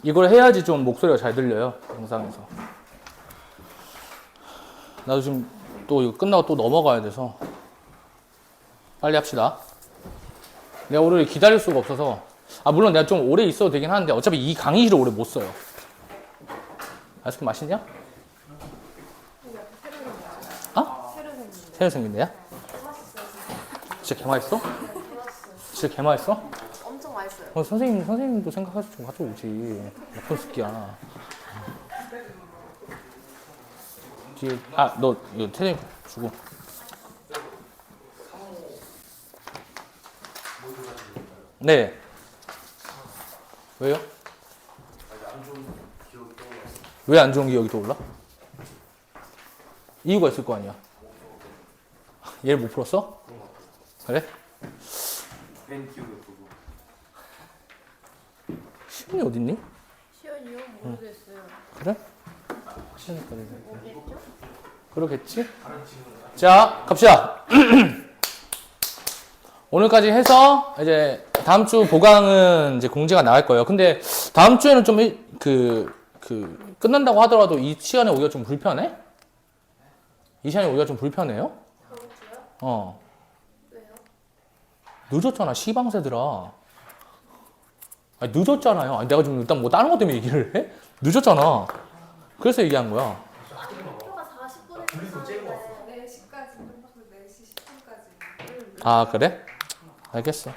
이걸 해야지 좀 목소리가 잘 들려요, 영상에서. 나도 지금 또 이거 끝나고 또 넘어가야 돼서 빨리 합시다. 내가 오늘 기다릴 수가 없어서. 물론 내가 좀 오래 있어도 되긴 하는데 어차피 이 강의실을 오래 못 써요. 아이스크림 맛있냐? 새로 생긴데요? 진짜 개맛있어? 진짜 개맛있어? 엄청 맛있어요. 선생님도 생각해서 좀 가져오지. 나쁜 새끼야. 뒤에, 너 이거 선생님 주고. 네. 왜요? 왜 안 좋은 기억이 떠올라? 이유가 있을 거 아니야. 얘를 못 풀었어? 그래? 시연이 어딨니? 시연이요? 모르겠어요. 그래? 시연이까지 그러겠지? 자, 갑시다. 오늘까지 해서 이제 다음 주 보강은 이제 공지가 나갈 거예요. 근데 다음 주에는 좀 끝난다고 하더라도 이 시간에 오기가 좀 불편해? 이 시간에 오기가 좀 불편해요? 다음 주요? 왜요? 늦었잖아, 시방새들아. 늦었잖아요. 내가 지금 일단 뭐 다른 것 때문에 얘기를 해? 늦었잖아. 그래서 얘기한 거야. 학교가 40분에 있었는데 4시까지 끝나고 4시 10분까지. 그래? 알겠어.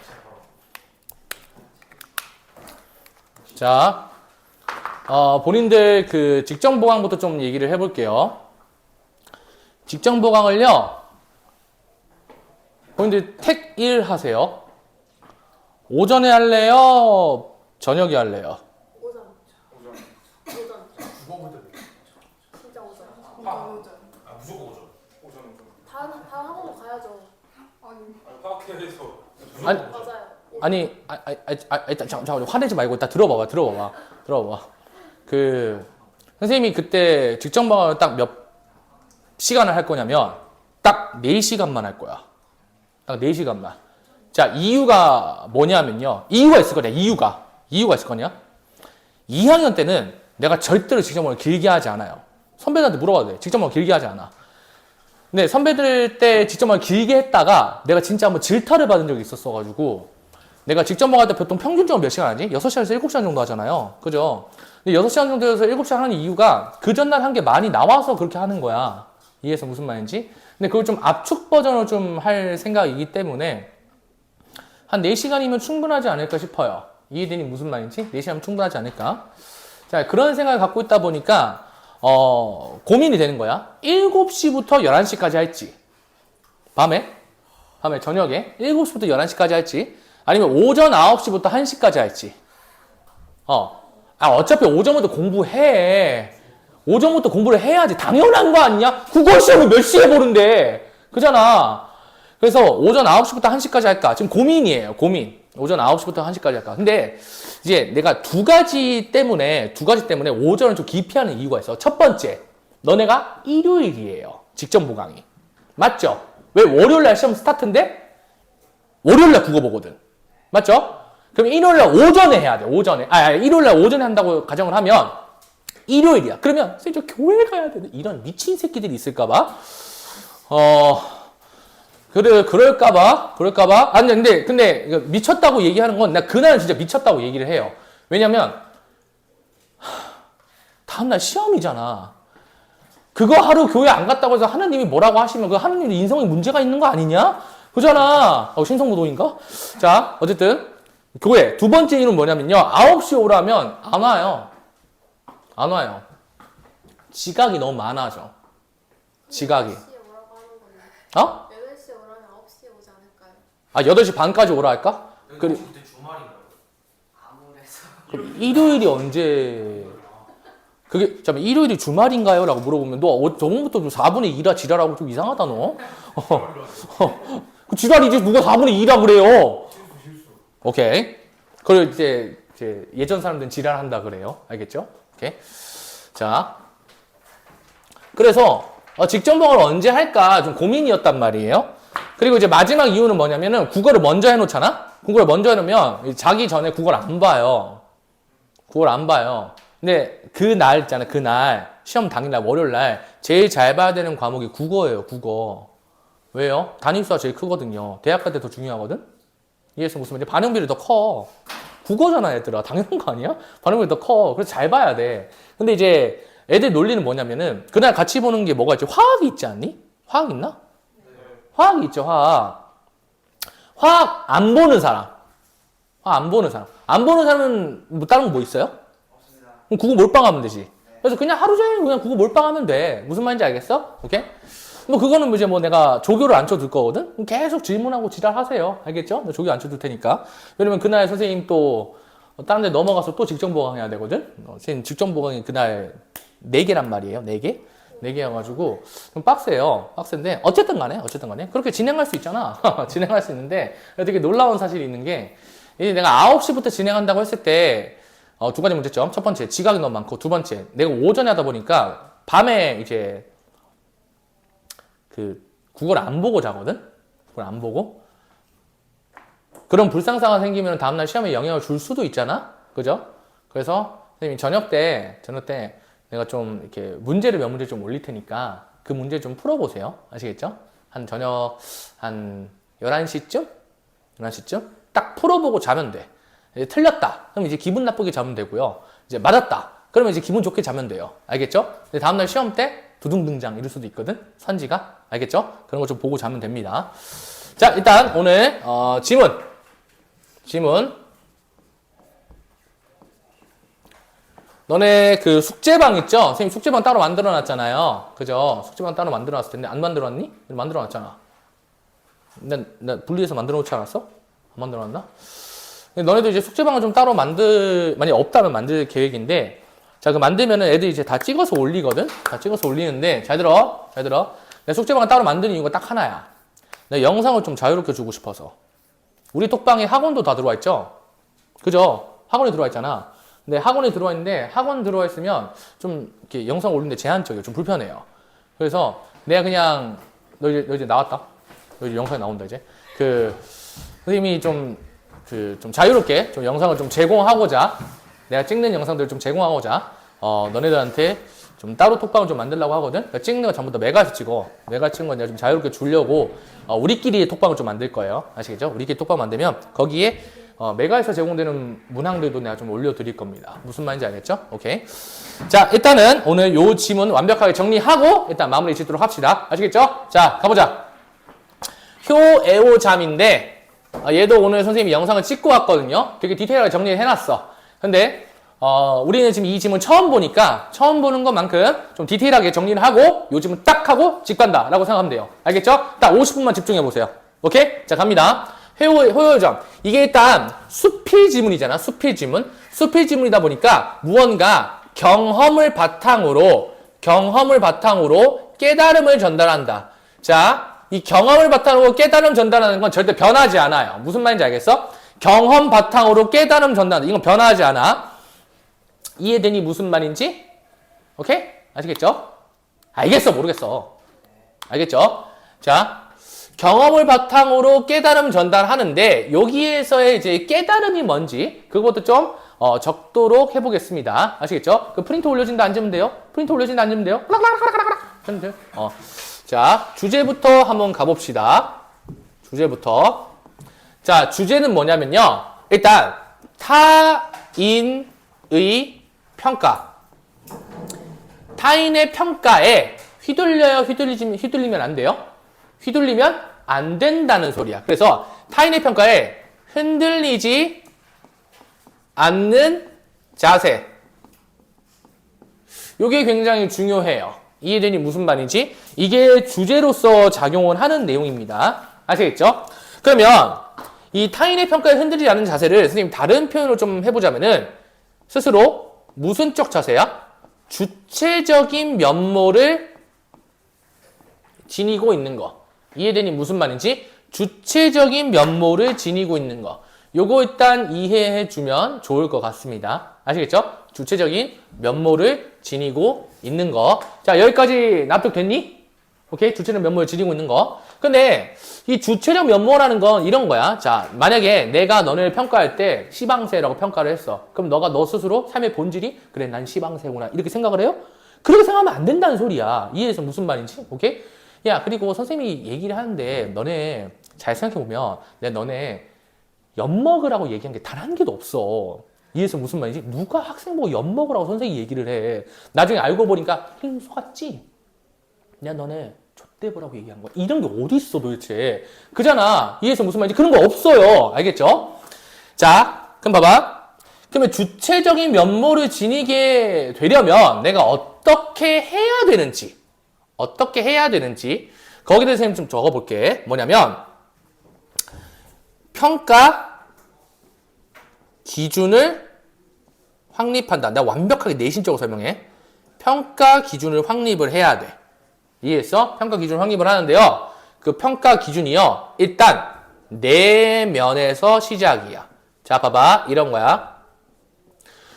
자, 본인들 그 직전 보강부터 좀 얘기를 해볼게요. 직전 보강을요, 본인들 택 1 하세요. 오전에 할래요? 저녁에 할래요? 오전. 진짜 오전. 무조건 오전. 다음 학원 가야죠. 파악해서. 맞아요. 일단 잠깐만 화내지 말고 일단 들어봐봐. 선생님이 그때 직전 보강을 딱 몇 시간을 할 거냐면 딱 4시간만 할 거야. 딱 4시간만. 자, 이유가 뭐냐면요. 이유가 있을 거냐, 이유가 있을 거냐? 2학년 때는 내가 절대로 직전보강을 길게 하지 않아요. 선배들한테 물어봐도 돼. 직전보강 길게 하지 않아. 근데 선배들 때 직전보강을 길게 했다가 내가 진짜 한번 질타를 받은 적이 있었어가지고 내가 직전보강 할 때 보통 평균적으로 몇 시간 하지? 6시간에서 7시간 정도 하잖아요. 그죠? 근데 6시간 정도에서 7시간 하는 이유가 그 전날 한 게 많이 나와서 그렇게 하는 거야. 이해해서 무슨 말인지? 근데 그걸 좀 압축 버전으로 좀 할 생각이기 때문에 한 4시간이면 충분하지 않을까 싶어요. 이해되니 무슨 말인지? 4시간이면 충분하지 않을까? 자, 그런 생각을 갖고 있다 보니까, 고민이 되는 거야. 7시부터 11시까지 할지, 저녁에 7시부터 11시까지 할지, 아니면 오전 9시부터 1시까지 할지. 어차피 오전부터 공부해. 오전부터 공부를 해야지. 당연한 거 아니냐? 국어 시험을 몇 시에 보는데. 그잖아. 그래서 오전 9시부터 1시까지 할까? 지금 고민이에요. 오전 9시부터 1시까지 할까? 근데 이제 내가 두 가지 때문에 오전을 좀 기피하는 이유가 있어. 첫 번째, 너네가 일요일이에요. 직전 보강이. 맞죠? 왜 월요일날 시험 스타트인데? 월요일날 국어 보거든. 맞죠? 그럼 일요일날 오전에 해야 돼. 일요일날 오전에 한다고 가정을 하면 일요일이야. 그러면 선생님 저 교회 가야 되는 이런 미친 새끼들이 있을까봐. 그럴까봐. 아니, 근데, 미쳤다고 얘기하는 건, 나 그날은 진짜 미쳤다고 얘기를 해요. 왜냐면, 다음날 시험이잖아. 그거 하루 교회 안 갔다고 해서 하느님이 뭐라고 하시면, 그 하느님 인성에 문제가 있는 거 아니냐? 그잖아. 신성모독인가? 자, 어쨌든, 교회. 두 번째 이유는 뭐냐면요. 9시 오라면 안 와요. 지각이 너무 많아져. 지각이. 8시에 오라고 하는 건데. 8시에 오라면 9시에 오지 않을까요? 8시 반까지 오라 할까? 그때 주말인가요? 그럼 일요일이 언제? 잠깐 일요일이 주말인가요? 라고 물어보면 너 저번부터 좀 4분의 2라 지랄하고 좀 이상하다 너. 그 지랄이지 누가 4분의 2라 그래요. 오케이. 그리고 이제 예전 사람들은 지랄한다 그래요. 알겠죠? 오케이. 자. 그래서 직전 보강을 언제 할까 좀 고민이었단 말이에요. 그리고 이제 마지막 이유는 뭐냐면은 국어를 먼저 해놓잖아? 국어를 먼저 해놓으면 자기 전에 국어를 안 봐요. 국어를 안 봐요. 근데 그날 있잖아. 그날 시험 당일날 월요일날 제일 잘 봐야 되는 과목이 국어예요. 국어. 왜요? 단위수가 제일 크거든요. 대학 갈 때 더 중요하거든? 이해해서 무슨 말인지 반응비율이 더 커. 국어잖아 얘들아. 당연한 거 아니야? 반응비율이 더 커. 그래서 잘 봐야 돼. 근데 이제 애들 논리는 뭐냐면은 그날 같이 보는 게 뭐가 있지? 화학이 있지 않니? 화학 있나? 화학이 있죠. 화학. 화학 안 보는 사람. 화학 안 보는 사람. 안 보는 사람은 뭐 다른 거 뭐 있어요? 없습니다. 그럼 국어 몰빵하면 되지. 그래서 그냥 하루 종일 그냥 국어 몰빵하면 돼. 무슨 말인지 알겠어? 오케이? 뭐 그거는 이제 뭐 내가 조교를 안 쳐둘 거거든? 그럼 계속 질문하고 지랄하세요. 알겠죠? 나 조교 안 쳐둘 테니까. 왜냐면 그날 선생님 또 다른 데 넘어가서 또 직전 보강해야 되거든? 선생님 직전 보강이 그날 4개란 말이에요. 4개? 4개여가지고 좀 빡세요. 빡센데 어쨌든 간에 그렇게 진행할 수 있잖아. 진행할 수 있는데 되게 놀라운 사실이 있는 게 이제 내가 9시부터 진행한다고 했을 때 두 가지 문제점. 첫 번째, 지각이 너무 많고, 두 번째, 내가 오전에 하다 보니까 밤에 이제 그 국어를 안 보고 자거든? 그걸 안 보고. 그런 불상사가 생기면 다음날 시험에 영향을 줄 수도 있잖아? 그죠? 그래서 선생님이 저녁 때 내가 좀 이렇게 몇 문제 좀 올릴 테니까 그 문제 좀 풀어보세요. 아시겠죠? 한 저녁 한 11시쯤? 11시쯤? 딱 풀어보고 자면 돼. 이제 틀렸다. 그럼 이제 기분 나쁘게 자면 되고요. 이제 맞았다. 그러면 이제 기분 좋게 자면 돼요. 알겠죠? 근데 다음날 시험 때 두둥등장 이럴 수도 있거든? 선지가. 알겠죠? 그런 거 좀 보고 자면 됩니다. 자, 일단 오늘 지문. 너네 그 숙제방 있죠? 선생님 숙제방 따로 만들어 놨잖아요. 그죠? 숙제방 따로 만들어 놨을 텐데 안 만들어 놨니? 만들어 놨잖아. 나 분리해서 만들어 놓지 않았어? 안 만들어 놨나? 너네도 이제 숙제방을 좀 따로 만약에 없다면 만들 계획인데, 자, 그 만들면은 애들이 이제 다 찍어서 올리거든? 다 찍어서 올리는데, 잘 들어. 내 숙제방을 따로 만드는 이유가 딱 하나야. 내 영상을 좀 자유롭게 주고 싶어서. 우리 톡방에 학원도 다 들어와 있죠? 그죠? 학원에 들어와 있잖아. 근데 학원에 들어와 있는데, 학원 들어와 있으면 좀 이렇게 영상 올리는데 제한적이에요. 좀 불편해요. 그래서 내가 그냥, 너 이제 나왔다? 너 이제 영상에 나온다, 이제. 선생님이 좀 자유롭게 좀 영상을 좀 제공하고자, 내가 찍는 영상들을 좀 제공하고자, 너네들한테 좀 따로 톡방을 좀 만들려고 하거든? 그러니까 찍는 거 전부 다 메가에서 찍어. 메가 찍은 건 내가 좀 자유롭게 주려고, 우리끼리 톡방을 좀 만들 거예요. 아시겠죠? 우리끼리 톡방 만들면 거기에, 메가에서 제공되는 문항들도 내가 좀 올려드릴 겁니다. 무슨 말인지 알겠죠? 오케이. 자, 일단은 오늘 요 지문 완벽하게 정리하고, 일단 마무리 짓도록 합시다. 아시겠죠? 자, 가보자. 효애오잠인데, 얘도 오늘 선생님이 영상을 찍고 왔거든요. 되게 디테일하게 정리를 해놨어. 근데 우리는 지금 이 지문 처음 보니까 처음 보는 것만큼 좀 디테일하게 정리를 하고 요 지문 딱 하고 집 간다 라고 생각하면 돼요. 알겠죠? 딱 50분만 집중해 보세요. 오케이? 자, 갑니다. 효요점. 이게 일단 수필 지문이잖아. 수필 지문이다 보니까 무언가 경험을 바탕으로 깨달음을 전달한다. 자, 이 경험을 바탕으로 깨달음 전달하는 건 절대 변하지 않아요. 무슨 말인지 알겠어? 경험 바탕으로 깨달음 전달한다. 이건 변하지 않아. 이해되니 무슨 말인지? 오케이? 아시겠죠? 알겠어? 모르겠어? 알겠죠? 자, 경험을 바탕으로 깨달음 전달하는데 여기에서의 이제 깨달음이 뭔지 그것도 좀 적도록 해보겠습니다. 아시겠죠? 그 프린트 올려진다 앉으면 돼요. 자, 주제부터 한번 가봅시다. 자, 주제는 뭐냐면요. 일단 타인의 평가. 타인의 평가에 휘둘리면 안 돼요. 휘둘리면 안 된다는 소리야. 그래서 타인의 평가에 흔들리지 않는 자세. 이게 굉장히 중요해요. 이해되니 무슨 말인지? 이게 주제로서 작용을 하는 내용입니다. 아시겠죠? 그러면 이 타인의 평가에 흔들리지 않는 자세를 선생님 다른 표현으로 좀 해보자면은 스스로 무슨 적 자세야? 주체적인 면모를 지니고 있는 거. 이해되니 무슨 말인지? 주체적인 면모를 지니고 있는 거. 요거 일단 이해해 주면 좋을 것 같습니다. 아시겠죠? 주체적인 면모를 지니고 있는 거. 자, 여기까지 납득됐니? 오케이? 주체적 면모를 지니고 있는 거. 근데 이 주체적 면모라는 건 이런 거야. 자, 만약에 내가 너네를 평가할 때 시방새라고 평가를 했어. 그럼 너가 너 스스로 삶의 본질이 그래, 난 시방새구나. 이렇게 생각을 해요? 그렇게 생각하면 안 된다는 소리야. 이해해서 무슨 말인지? 오케이? 야, 그리고 선생님이 얘기를 하는데 너네 잘 생각해보면 내가 너네 엿먹으라고 얘기한 게 단 한 개도 없어. 이해해서 무슨 말인지? 누가 학생 보고 엿먹으라고 선생님이 얘기를 해. 나중에 알고 보니까 속았지? 내가 너네 좆대보라고 얘기한 거야. 이런 게 어디 있어 도대체. 그잖아. 이해해서 무슨 말인지? 그런 거 없어요. 알겠죠? 자, 그럼 봐봐. 그러면 주체적인 면모를 지니게 되려면 내가 어떻게 해야 되는지 거기에 대해서 좀 적어볼게. 뭐냐면 평가 기준을 확립한다. 내가 완벽하게 내신적으로 설명해. 평가 기준을 확립을 해야 돼. 이해했어? 평가 기준을 확립을 하는데요. 그 평가 기준이요. 일단 내면에서 시작이야. 자, 봐봐. 이런 거야.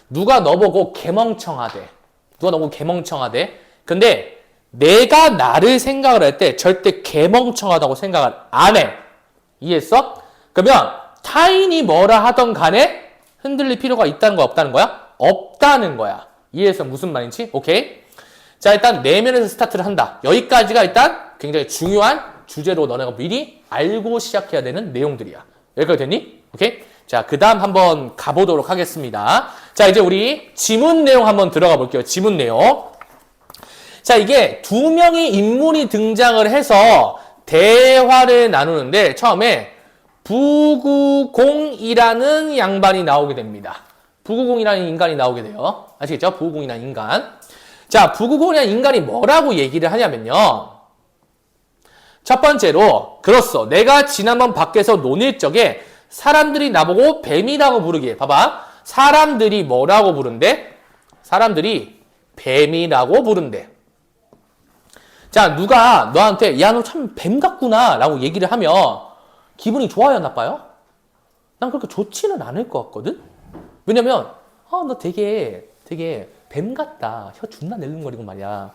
누가 너보고 개멍청하대. 근데 내가 나를 생각을 할 때 절대 개멍청하다고 생각을 안 해. 이해했어? 그러면 타인이 뭐라 하던 간에 흔들릴 필요가 있다는 거야, 없다는 거야? 없다는 거야. 이해해서 무슨 말인지? 오케이? 자, 일단 내면에서 스타트를 한다. 여기까지가 일단 굉장히 중요한 주제로 너네가 미리 알고 시작해야 되는 내용들이야. 여기까지 됐니? 오케이? 자, 그 다음 한번 가보도록 하겠습니다. 자, 이제 우리 지문 내용 한번 들어가 볼게요. 지문 내용. 자, 이게 두 명의 인물이 등장을 해서 대화를 나누는데 처음에 부구공이라는 양반이 나오게 됩니다. 부구공이라는 인간이 나오게 돼요. 아시겠죠? 부구공이라는 인간. 자, 부구공이라는 인간이 뭐라고 얘기를 하냐면요. 첫 번째로, 그렇소. 내가 지난번 밖에서 논일 적에 사람들이 나보고 뱀이라고 부르기에. 봐봐. 사람들이 뭐라고 부른대? 사람들이 뱀이라고 부른대. 자, 누가 너한테 야, 너 참 뱀 같구나 라고 얘기를 하면 기분이 좋아요, 나빠요? 난 그렇게 좋지는 않을 것 같거든? 왜냐면 너 되게 뱀 같다. 혀 존나 낼름거리고 말이야.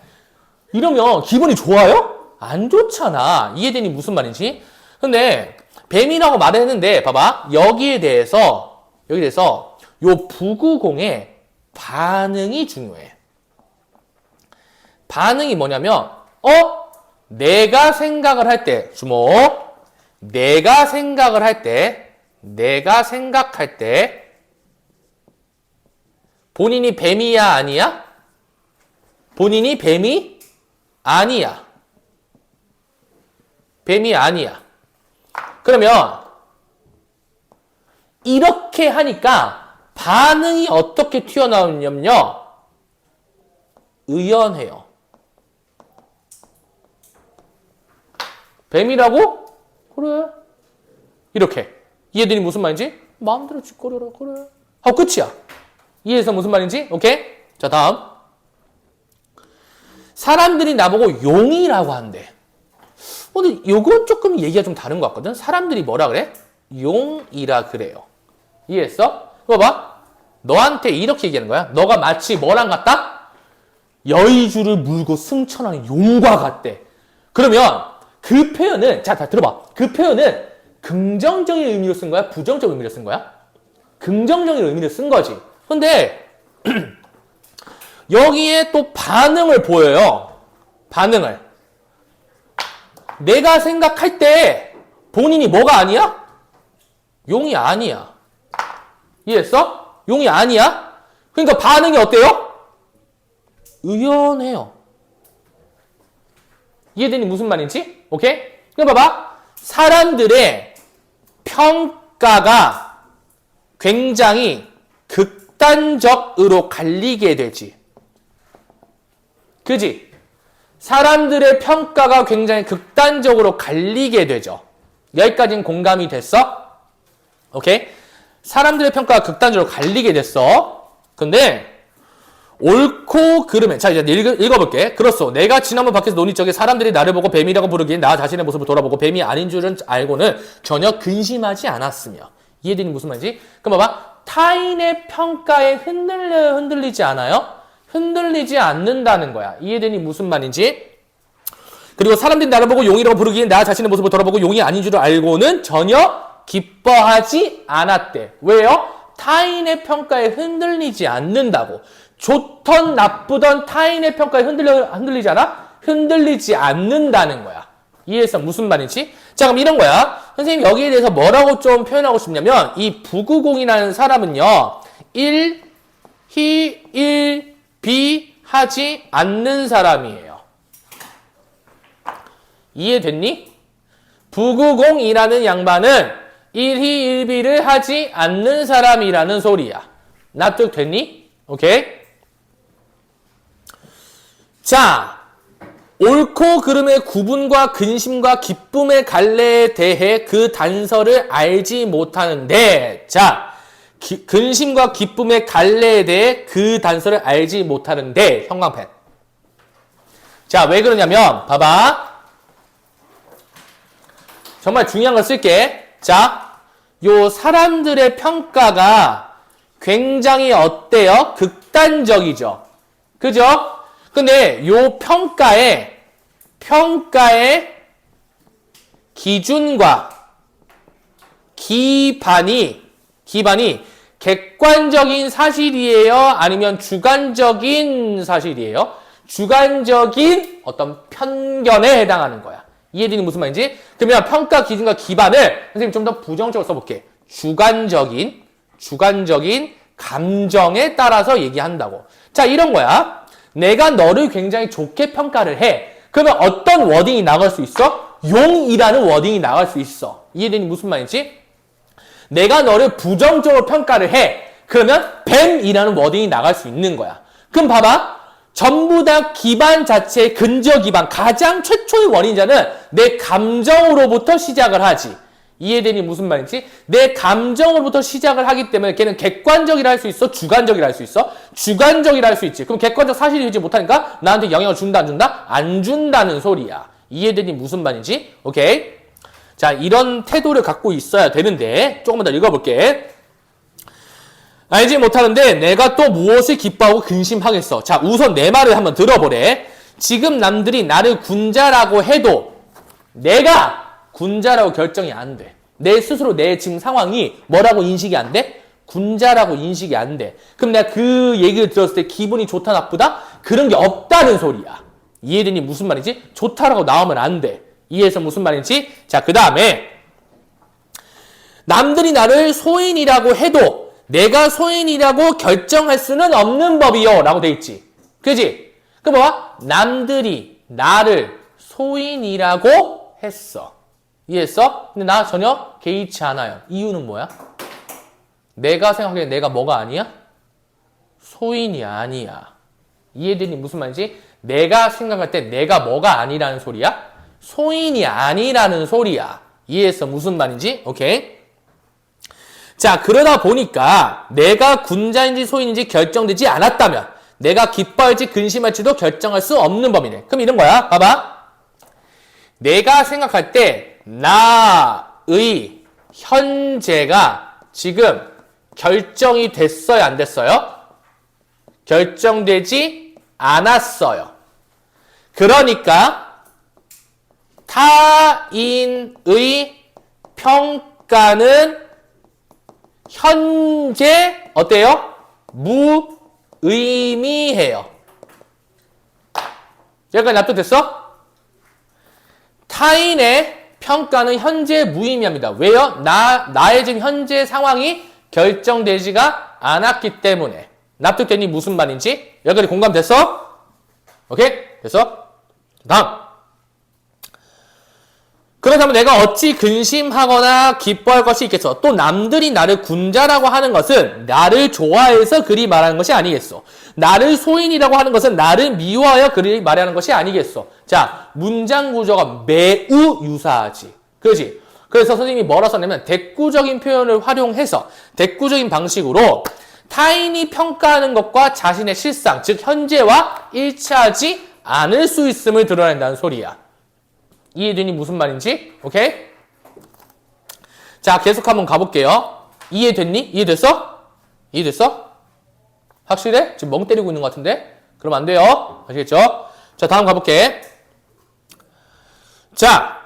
이러면 기분이 좋아요? 안 좋잖아. 이해되니 무슨 말인지? 근데 뱀이라고 말을 했는데 봐봐. 여기에 대해서 요 부구공의 반응이 중요해. 반응이 뭐냐면 내가 생각을 할 때 주목. 내가 생각할 때 본인이 뱀이야 아니야? 본인이 뱀이 아니야. 뱀이 아니야. 그러면 이렇게 하니까 반응이 어떻게 튀어나오냐면요. 의연해요. 뱀이라고? 그래. 이렇게. 이해되니 무슨 말인지? 마음대로 짓거려라. 그래. 하고 끝이야. 이해해서 무슨 말인지? 오케이? 자, 다음. 사람들이 나보고 용이라고 한대. 근데 요건 조금 얘기가 좀 다른 것 같거든? 사람들이 뭐라 그래? 용이라 그래요. 이해했어? 봐봐. 너한테 이렇게 얘기하는 거야. 너가 마치 뭐랑 같다? 여의주를 물고 승천하는 용과 같대. 그러면 그 표현은, 자, 다 들어봐. 그 표현은 긍정적인 의미로 쓴 거야? 부정적인 의미로 쓴 거야? 긍정적인 의미로 쓴 거지. 근데 여기에 또 반응을 보여요. 반응을. 내가 생각할 때 본인이 뭐가 아니야? 용이 아니야. 이해했어? 용이 아니야? 그러니까 반응이 어때요? 의연해요. 이해되니 무슨 말인지? 오케이? 그럼 봐봐. 사람들의 평가가 굉장히 극단적으로 갈리게 되지. 그지? 사람들의 평가가 굉장히 극단적으로 갈리게 되죠. 여기까지는 공감이 됐어? 오케이? 사람들의 평가가 극단적으로 갈리게 됐어. 근데 옳고 그름에 자 이제 읽어볼게. 그렇소. 내가 지난번 밖에서 논의 적에 사람들이 나를 보고 뱀이라고 부르기에 나 자신의 모습을 돌아보고 뱀이 아닌 줄은 알고는 전혀 근심하지 않았으며. 이해되니 무슨 말인지? 그럼 봐봐. 타인의 평가에 흔들려요? 흔들리지 않아요? 흔들리지 않는다는 거야. 이해되니 무슨 말인지? 그 그리고 사람들이 나를 보고 용이라고 부르기에 나 자신의 모습을 돌아보고 용이 아닌 줄 알고는 전혀 기뻐하지 않았대. 왜요? 타인의 평가에 흔들리지 않는다고. 좋던 나쁘던 타인의 평가에 흔들리지 않아? 흔들리지 않는다는 거야. 이해했어? 무슨 말인지? 자, 그럼 이런 거야. 선생님 여기에 대해서 뭐라고 좀 표현하고 싶냐면 이 부구공이라는 사람은요. 1, 희, 1, 비 하지 않는 사람이에요. 이해됐니? 부구공이라는 양반은 1희 1비를 하지 않는 사람이라는 소리야. 납득됐니? 오케이? 자, 옳고 그름의 구분과 근심과 기쁨의 갈래에 대해 그 단서를 알지 못하는데, 자, 근심과 기쁨의 갈래에 대해 그 단서를 알지 못하는데, 형광펜. 자, 왜 그러냐면, 봐봐. 정말 중요한 걸 쓸게. 자, 요 사람들의 평가가 굉장히 어때요? 극단적이죠. 그죠? 근데 요 평가의 기준과 기반이 객관적인 사실이에요? 아니면 주관적인 사실이에요? 주관적인 어떤 편견에 해당하는 거야. 이해되니 무슨 말인지? 그러면 평가 기준과 기반을 선생님 좀 더 부정적으로 써볼게. 주관적인 감정에 따라서 얘기한다고. 자, 이런 거야. 내가 너를 굉장히 좋게 평가를 해. 그러면 어떤 워딩이 나갈 수 있어? 용이라는 워딩이 나갈 수 있어. 이해되니 무슨 말인지? 내가 너를 부정적으로 평가를 해. 그러면 뱀이라는 워딩이 나갈 수 있는 거야. 그럼 봐봐. 전부 다 기반 자체의 근저 기반, 가장 최초의 원인자는 내 감정으로부터 시작을 하지. 이해되니 무슨 말인지? 내 감정으로부터 시작을 하기 때문에 걔는 객관적이라 할 수 있어? 주관적이라 할 수 있어? 주관적이라 할 수 있지. 그럼 객관적 사실이 되지 못하니까 나한테 영향을 준다, 안 준다? 안 준다는 소리야. 이해되니 무슨 말인지? 오케이? 자, 이런 태도를 갖고 있어야 되는데 조금만 더 읽어볼게. 알지 못하는데 내가 또 무엇을 기뻐하고 근심하겠어. 자, 우선 내 말을 한번 들어보래. 지금 남들이 나를 군자라고 해도 내가 군자라고 결정이 안 돼. 내 스스로 내 지금 상황이 뭐라고 인식이 안 돼? 군자라고 인식이 안 돼. 그럼 내가 그 얘기를 들었을 때 기분이 좋다 나쁘다? 그런 게 없다는 소리야. 이해되니 무슨 말인지? 좋다라고 나오면 안 돼. 이해해서 무슨 말인지? 자, 그 다음에 남들이 나를 소인이라고 해도 내가 소인이라고 결정할 수는 없는 법이요 라고 돼 있지. 그지? 그럼 봐봐. 남들이 나를 소인이라고 했어. 이해했어? 근데 나 전혀 개의치 않아요. 이유는 뭐야? 내가 생각하기에 내가 뭐가 아니야? 소인이 아니야. 이해되니 무슨 말인지? 내가 생각할 때 내가 뭐가 아니라는 소리야? 소인이 아니라는 소리야. 이해했어? 무슨 말인지? 오케이? 자, 그러다 보니까 내가 군자인지 소인인지 결정되지 않았다면 내가 기뻐할지 근심할지도 결정할 수 없는 법이네. 그럼 이런 거야. 봐봐. 내가 생각할 때 나의 현재가 지금 결정이 됐어요? 안 됐어요? 결정되지 않았어요. 그러니까 타인의 평가는 현재 어때요? 무의미해요. 여기까지 납득됐어? 타인의 평가는 현재 무의미합니다. 왜요? 나의 지금 현재 상황이 결정되지가 않았기 때문에. 납득됐니? 무슨 말인지? 여기까지 공감됐어? 오케이? 됐어? 다음. 그렇다면 내가 어찌 근심하거나 기뻐할 것이 있겠어? 또 남들이 나를 군자라고 하는 것은 나를 좋아해서 그리 말하는 것이 아니겠어? 나를 소인이라고 하는 것은 나를 미워하여 그리 말하는 것이 아니겠어? 자, 문장 구조가 매우 유사하지. 그렇지? 그래서 선생님이 뭐라 썼냐면 대꾸적인 표현을 활용해서 대꾸적인 방식으로 타인이 평가하는 것과 자신의 실상, 즉 현재와 일치하지 않을 수 있음을 드러낸다는 소리야. 이해되니 무슨 말인지? 오케이? 자, 계속 한번 가볼게요. 이해됐니? 이해됐어? 이해됐어? 확실해? 지금 멍 때리고 있는 것 같은데? 그럼 안 돼요. 아시겠죠? 자, 다음 가볼게. 자,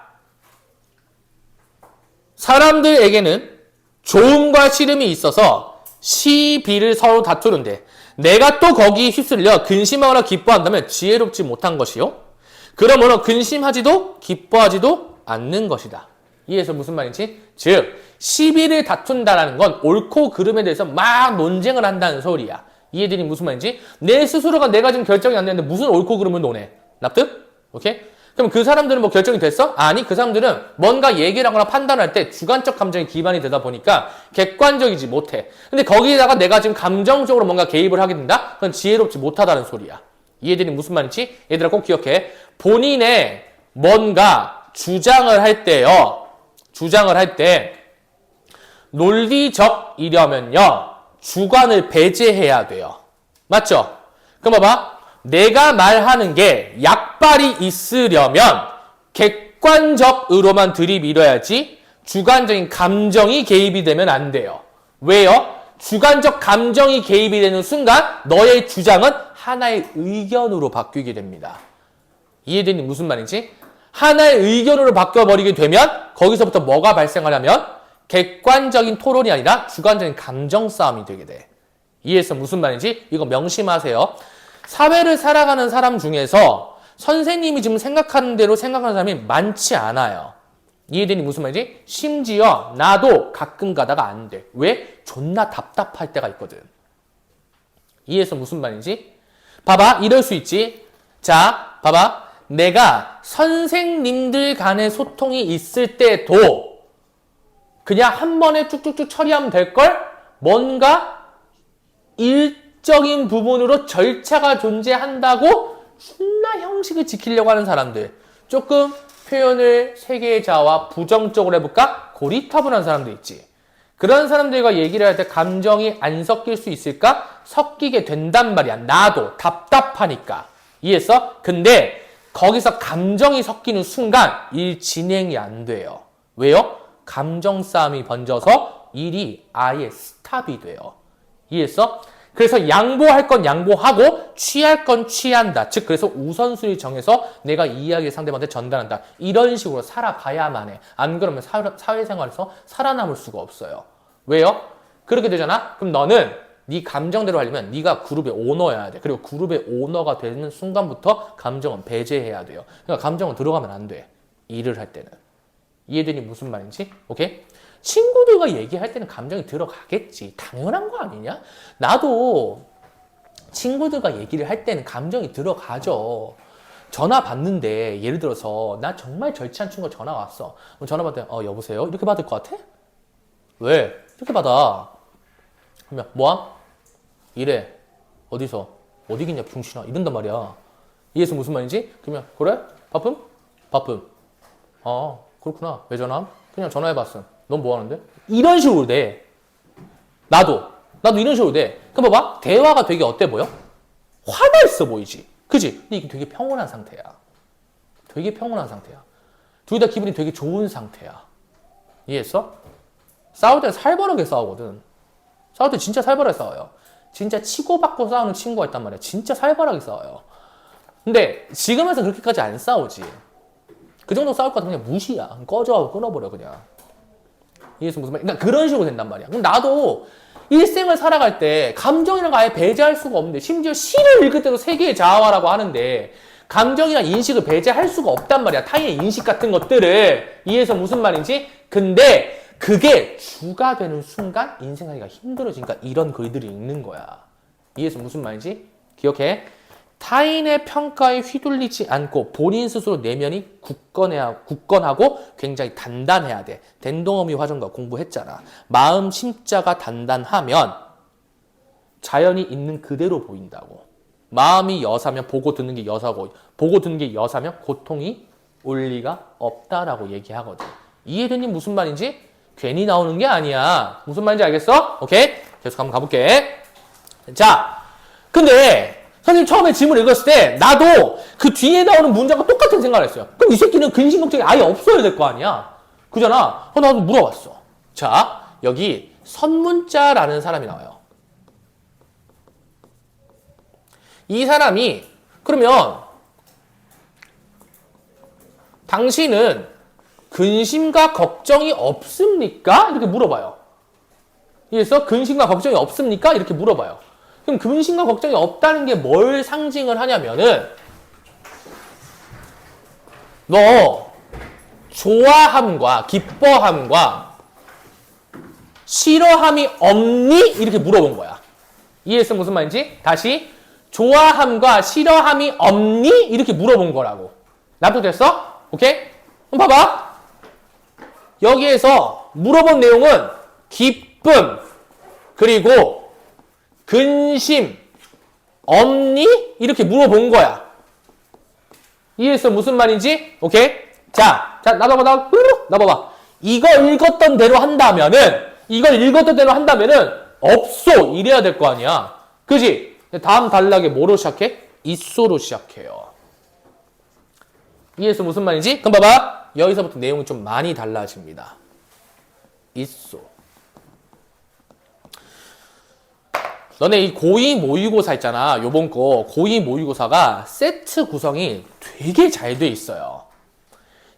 사람들에게는 좋음과 싫음이 있어서 시비를 서로 다투는데 내가 또 거기에 휩쓸려 근심하거나 기뻐한다면 지혜롭지 못한 것이요. 그러므로 근심하지도 기뻐하지도 않는 것이다. 이해해서 무슨 말인지? 즉 시비를 다툰다라는 건 옳고 그름에 대해서 막 논쟁을 한다는 소리야. 이해되니 무슨 말인지? 내 스스로가 내가 지금 결정이 안 되는데 무슨 옳고 그름을 논해? 납득? 오케이? 그럼 그 사람들은 뭐 결정이 됐어? 아니, 그 사람들은 뭔가 얘기를 하거나 판단할 때 주관적 감정이 기반이 되다 보니까 객관적이지 못해. 근데 거기에다가 내가 지금 감정적으로 뭔가 개입을 하게 된다? 그건 지혜롭지 못하다는 소리야. 이해되니 무슨 말인지? 얘들아 꼭 기억해. 본인의 뭔가 주장을 할 때요. 주장을 할 때 논리적이려면요. 주관을 배제해야 돼요. 맞죠? 그럼 봐봐. 내가 말하는 게 약발이 있으려면 객관적으로만 들이밀어야지 주관적인 감정이 개입이 되면 안 돼요. 왜요? 주관적 감정이 개입이 되는 순간 너의 주장은 하나의 의견으로 바뀌게 됩니다. 이해되니 무슨 말인지? 하나의 의견으로 바뀌어버리게 되면 거기서부터 뭐가 발생하냐면 객관적인 토론이 아니라 주관적인 감정 싸움이 되게 돼. 이해해서 무슨 말인지? 이거 명심하세요. 사회를 살아가는 사람 중에서 선생님이 지금 생각하는 대로 생각하는 사람이 많지 않아요. 이해되니 무슨 말인지? 심지어 나도 가끔 가다가 안 돼. 왜? 존나 답답할 때가 있거든. 이해해서 무슨 말인지? 봐봐, 이럴 수 있지. 자, 봐봐. 내가 선생님들 간의 소통이 있을 때도 그냥 한 번에 쭉쭉쭉 처리하면 될걸? 뭔가 일적인 부분으로 절차가 존재한다고 존나 형식을 지키려고 하는 사람들. 조금 표현을 세계자와 부정적으로 해볼까? 고리타분한 사람도 있지. 그런 사람들과 얘기를 할 때 감정이 안 섞일 수 있을까? 섞이게 된단 말이야. 나도 답답하니까. 이해했어? 근데 거기서 감정이 섞이는 순간 일 진행이 안 돼요. 왜요? 감정 싸움이 번져서 일이 아예 스탑이 돼요. 이해했어? 그래서 양보할 건 양보하고 취할 건 취한다. 즉 그래서 우선순위 정해서 내가 이 이야기를 상대방한테 전달한다. 이런 식으로 살아가야만 해. 안 그러면 사회생활에서 살아남을 수가 없어요. 왜요? 그렇게 되잖아? 그럼 너는 네 감정대로 하려면 네가 그룹의 오너여야 돼. 그리고 그룹의 오너가 되는 순간부터 감정은 배제해야 돼요. 그러니까 감정은 들어가면 안 돼. 일을 할 때는. 이해되니 무슨 말인지? 오케이? 친구들과 얘기할 때는 감정이 들어가겠지. 당연한 거 아니냐? 나도 친구들과 얘기를 할 때는 감정이 들어가죠. 전화 받는데 예를 들어서 나 정말 절친한 친구가 전화 왔어. 그럼 전화 받을 때 여보세요? 이렇게 받을 것 같아? 왜? 이렇게 받아. 그러면 뭐함? 이래. 어디서? 어디겠냐 병신아. 이런단 말이야. 이해해서 무슨 말인지? 그러면 그래? 바쁨? 바쁨. 그렇구나. 왜 전화함? 그냥 전화해봤음. 넌 뭐 하는데? 이런 식으로 돼. 나도 이런 식으로 돼. 그럼 봐봐. 대화가 되게 어때 보여? 화나 있어 보이지? 그지? 근데 이게 되게 평온한 상태야. 되게 평온한 상태야. 둘 다 기분이 되게 좋은 상태야. 이해했어? 싸울 때는 살벌하게 싸우거든. 싸울 때 진짜 살벌하게 싸워요. 진짜 치고받고 싸우는 친구가 있단 말이야. 진짜 살벌하게 싸워요. 근데 지금에서 그렇게까지 안 싸우지. 그 정도 싸울 것 같으면 그냥 무시야. 꺼져, 끊어버려 그냥. 이해해서 무슨 말? 그러니까 그런 식으로 된단 말이야. 그럼 나도 일생을 살아갈 때 감정이라는 거 아예 배제할 수가 없는데 심지어 시를 읽을 때도 세계의 자아화라고 하는데 감정이나 인식을 배제할 수가 없단 말이야. 타인의 인식 같은 것들을. 이해해서 무슨 말인지? 근데 그게 주가 되는 순간 인생하기가 힘들어지니까 이런 글들이 읽는 거야. 이해해서 무슨 말인지? 기억해. 타인의 평가에 휘둘리지 않고 본인 스스로 내면이 굳건하고 굉장히 단단해야 돼. 덴동어미 화전가 공부했잖아. 마음 심자가 단단하면 자연이 있는 그대로 보인다고. 마음이 여사면 보고 듣는 게 여사고 보고 듣는 게 여사면 고통이 올 리가 없다라고 얘기하거든. 이해되니 무슨 말인지? 괜히 나오는 게 아니야. 무슨 말인지 알겠어? 오케이? 계속 한번 가볼게. 자, 근데 선생님 처음에 질문을 읽었을 때 나도 그 뒤에 나오는 문장과 똑같은 생각을 했어요. 그럼 이 새끼는 근심 걱정이 아예 없어야 될 거 아니야. 그잖아. 나도 물어봤어. 자, 여기 선문자라는 사람이 나와요. 이 사람이 그러면 당신은 근심과 걱정이 없습니까? 이렇게 물어봐요. 그래서 근심과 걱정이 없습니까? 이렇게 물어봐요. 그럼 근심과 걱정이 없다는 게 뭘 상징을 하냐면은 너 좋아함과 기뻐함과 싫어함이 없니? 이렇게 물어본 거야. 이해했어? 무슨 말인지? 다시 좋아함과 싫어함이 없니? 이렇게 물어본 거라고. 납득됐어? 오케이? 그럼 봐봐. 여기에서 물어본 내용은 기쁨 그리고 근심 없니? 이렇게 물어본 거야. 이해했어? 무슨 말인지? 오케이? 자, 나봐봐. 이거 읽었던 대로 한다면은 없소 이래야 될 거 아니야. 그지? 다음 단락에 뭐로 시작해? 있소로 시작해요. 이해했어? 무슨 말인지? 그럼 봐봐. 여기서부터 내용이 좀 많이 달라집니다. 있소. 너네 이 고2 모의고사 있잖아. 요번 거 고2 모의고사가 세트 구성이 되게 잘 돼 있어요.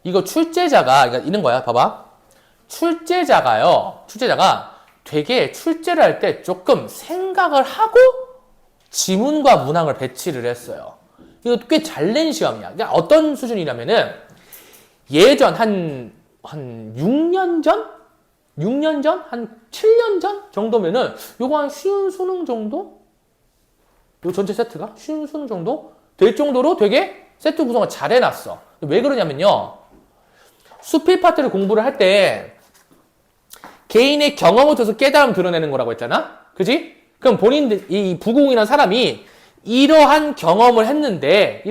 이거 출제자가 그러니까 이런 거야. 봐봐. 출제자가 되게 출제를 할 때 조금 생각을 하고 지문과 문항을 배치를 했어요. 이거 꽤 잘 낸 시험이야. 그러니까 어떤 수준이냐면은 예전 한 6년 전? 6년 전? 한 7년 전 정도면은 요거 한 쉬운 수능 정도? 요 전체 세트가 쉬운 수능 정도? 될 정도로 되게 세트 구성을 잘 해놨어. 왜 그러냐면요. 수필 파트를 공부를 할 때 개인의 경험을 통해서 깨달음 드러내는 거라고 했잖아? 그지? 그럼 본인들, 이 부공이라는 사람이 이러한 경험을 했는데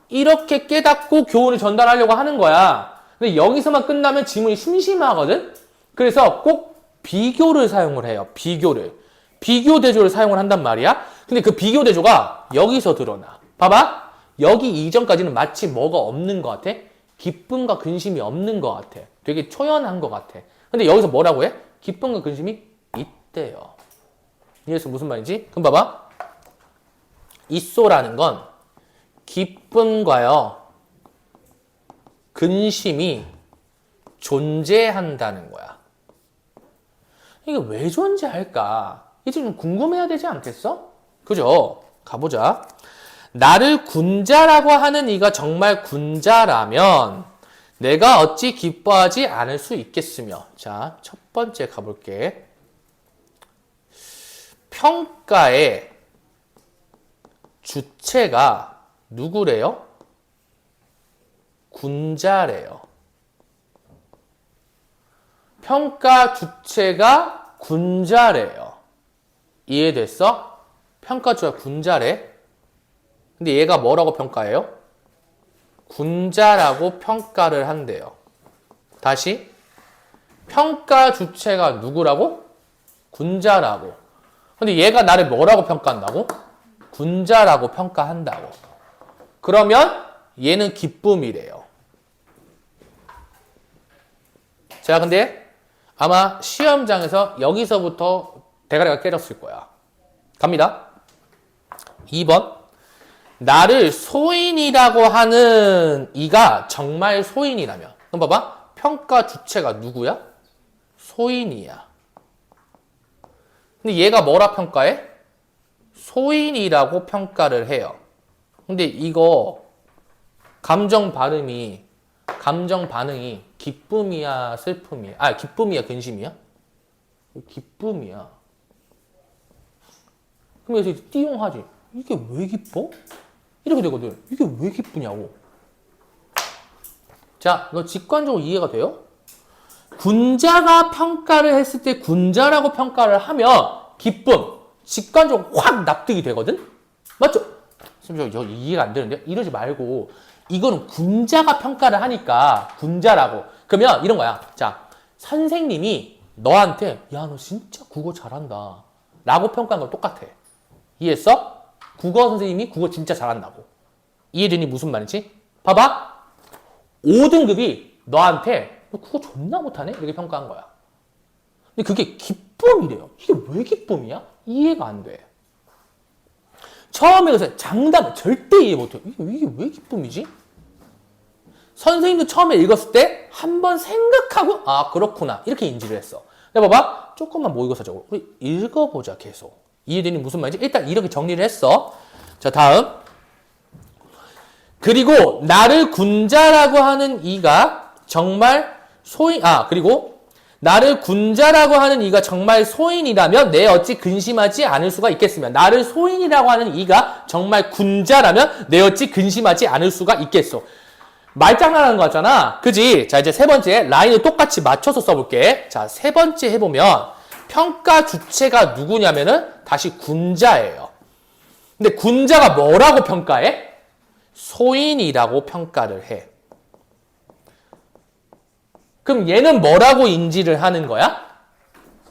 이렇게 깨닫고 교훈을 전달하려고 하는 거야. 근데 여기서만 끝나면 지문이 심심하거든? 그래서 꼭 비교를 사용을 해요. 비교 대조를 사용을 한단 말이야. 근데 그 비교 대조가 여기서 드러나. 봐봐. 여기 이전까지는 마치 뭐가 없는 것 같아? 기쁨과 근심이 없는 것 같아. 되게 초연한 것 같아. 근데 여기서 뭐라고 해? 기쁨과 근심이 있대요. 이해해서 무슨 말인지? 그럼 봐봐. 있소라는 건 기쁨과요, 근심이 존재한다는 거야. 이게 왜 존재할까? 이제 좀 궁금해야 되지 않겠어? 그죠? 가보자. 나를 군자라고 하는 이가 정말 군자라면 내가 어찌 기뻐하지 않을 수 있겠으며. 자, 첫 번째 가볼게. 평가의 주체가 누구래요? 군자래요. 평가 주체가 군자래요. 이해됐어? 평가 주체가 군자래. 근데 얘가 뭐라고 평가해요? 군자라고 평가를 한대요. 다시. 평가 주체가 누구라고? 군자라고. 근데 얘가 나를 뭐라고 평가한다고? 군자라고 평가한다고. 그러면 얘는 기쁨이래요. 자, 근데 아마 시험장에서 여기서부터 대가리가 깨졌을 거야. 갑니다. 2번. 나를 소인이라고 하는 이가 정말 소인이라면. 그럼 봐봐. 평가 주체가 누구야? 소인이야. 근데 얘가 뭐라 평가해? 소인이라고 평가를 해요. 근데 이거 감정 반응이 기쁨이야, 슬픔이야? 아, 기쁨이야, 근심이야? 기쁨이야. 그럼 여기서 띠용하지. 이게 왜 기뻐? 이렇게 되거든. 이게 왜 기쁘냐고. 자, 너 직관적으로 이해가 돼요? 군자가 평가를 했을 때 군자라고 평가를 하면 기쁨, 직관적으로 확 납득이 되거든? 맞죠? 선생님, 이해가 안 되는데? 이러지 말고 이거는 군자가 평가를 하니까 군자라고. 그러면 이런 거야. 자, 선생님이 너한테 야, 너 진짜 국어 잘한다 라고 평가한 건 똑같아. 이해했어? 국어 선생님이 국어 진짜 잘한다고. 이해되니 무슨 말인지? 봐봐. 5등급이 너한테 너 국어 존나 못하네? 이렇게 평가한 거야. 근데 그게 기쁨이래요. 이게 왜 기쁨이야? 이해가 안 돼. 처음에 그래서 장담을 절대 이해 못해. 이게 왜 기쁨이지? 선생님도 처음에 읽었을 때 한 번 생각하고 아 그렇구나 이렇게 인지를 했어. 근데 봐봐 조금만 모의고사적으로 우리 읽어보자 계속. 이해되니 무슨 말인지 일단 이렇게 정리를 했어. 자 다음 그리고 나를 군자라고 하는 이가 정말 그리고 나를 군자라고 하는 이가 정말 소인이라면 내 어찌 근심하지 않을 수가 있겠으며 나를 소인이라고 하는 이가 정말 군자라면 내 어찌 근심하지 않을 수가 있겠소. 말장난하는 거 같잖아. 그지? 자, 이제 세 번째 라인을 똑같이 맞춰서 써볼게. 자, 세 번째 해보면 평가 주체가 누구냐면은 다시 군자예요. 근데 군자가 뭐라고 평가해? 소인이라고 평가를 해. 그럼 얘는 뭐라고 인지를 하는 거야?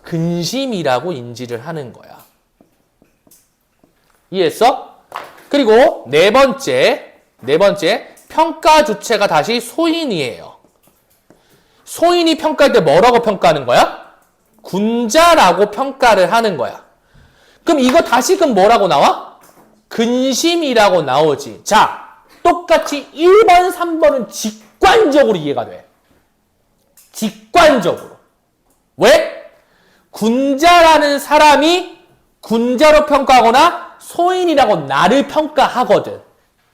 근심이라고 인지를 하는 거야. 이해했어? 그리고 네 번째 평가 주체가 다시 소인이에요. 소인이 평가할 때 뭐라고 평가하는 거야? 군자라고 평가를 하는 거야. 그럼 이거 다시금 뭐라고 나와? 근심이라고 나오지. 자, 똑같이 1번, 3번은 직관적으로 이해가 돼. 직관적으로. 왜? 군자라는 사람이 군자로 평가하거나 소인이라고 나를 평가하거든.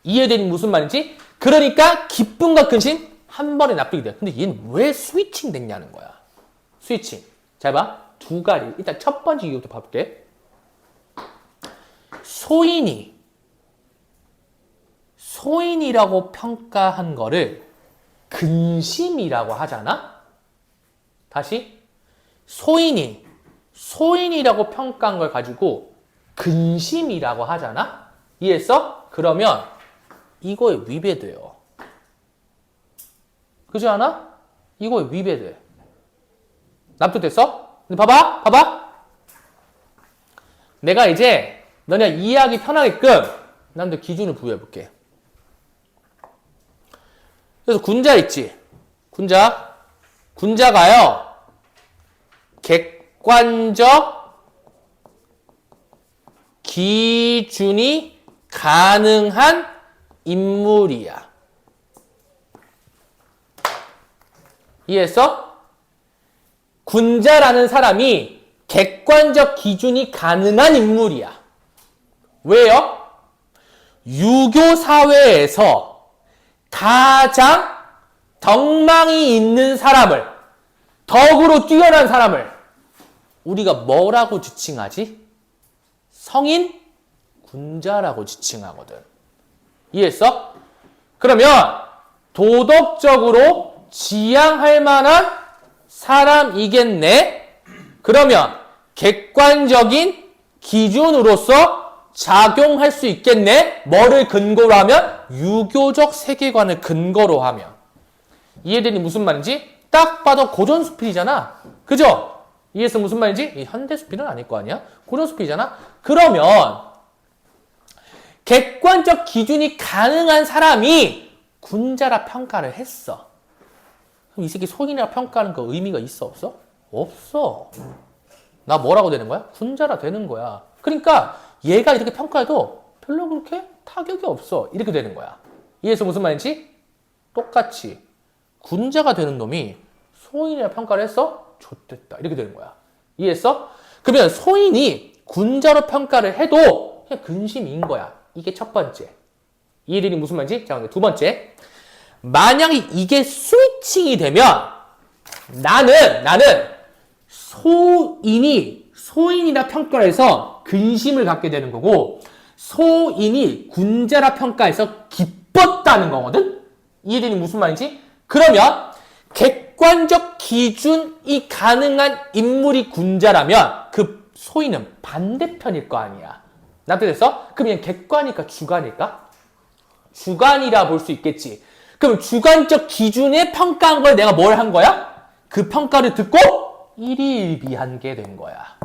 이해되니 무슨 말인지? 그러니까 기쁨과 근심 한 번에 납득이 돼. 근데 얘는 왜 스위칭 됐냐는 거야. 스위칭. 잘 봐. 두 가지. 일단 첫 번째 이유부터 봐볼게. 소인이라고 평가한 거를 근심이라고 하잖아? 다시. 소인이라고 평가한 걸 가지고 근심이라고 하잖아? 이해했어? 그러면 이거에 위배돼요. 그렇지 않아? 이거에 위배돼. 납득됐어? 근데 봐봐. 내가 이제 너네 이해하기 편하게끔 남들 기준을 부여해볼게. 그래서 군자 있지? 군자가요. 객관적 기준이 가능한 인물이야. 이해했어? 군자라는 사람이 객관적 기준이 가능한 인물이야. 왜요? 유교 사회에서 가장 덕망이 있는 사람을, 덕으로 뛰어난 사람을 우리가 뭐라고 지칭하지? 성인 군자라고 지칭하거든. 이해했어? 그러면 도덕적으로 지향할 만한 사람이겠네? 그러면 객관적인 기준으로서 작용할 수 있겠네? 뭐를 근거로 하면? 유교적 세계관을 근거로 하면. 이해되니 무슨 말인지? 딱 봐도 고전수필이잖아. 그죠? 이해해서 무슨 말인지? 현대수필은 아닐 거 아니야? 고전수필이잖아? 그러면 객관적 기준이 가능한 사람이 군자라 평가를 했어. 그럼 이 새끼 소인이라 평가하는 거 의미가 있어 없어? 없어. 나 뭐라고 되는 거야? 군자라 되는 거야. 그러니까 얘가 이렇게 평가해도 별로 그렇게 타격이 없어. 이렇게 되는 거야. 이해해서 무슨 말인지? 똑같이 군자가 되는 놈이 소인이라 평가를 했어? 좋댔다. 이렇게 되는 거야. 이해했어? 그러면 소인이 군자로 평가를 해도 그냥 근심인 거야. 이게 첫 번째. 이해되니 무슨 말인지? 자, 두 번째. 만약에 이게 스위칭이 되면 나는 소인이라 평가를 해서 근심을 갖게 되는 거고 소인이 군자라 평가해서 기뻤다는 거거든? 이해되니 무슨 말인지? 그러면 객관적 기준이 가능한 인물이 군자라면 그 소인은 반대편일 거 아니야. 납득됐어? 그럼 얘는 객관일까 주관일까? 주관이라 볼 수 있겠지. 그럼 주관적 기준에 평가한 걸 내가 뭘 한 거야? 그 평가를 듣고 일희일비한 게 된 거야.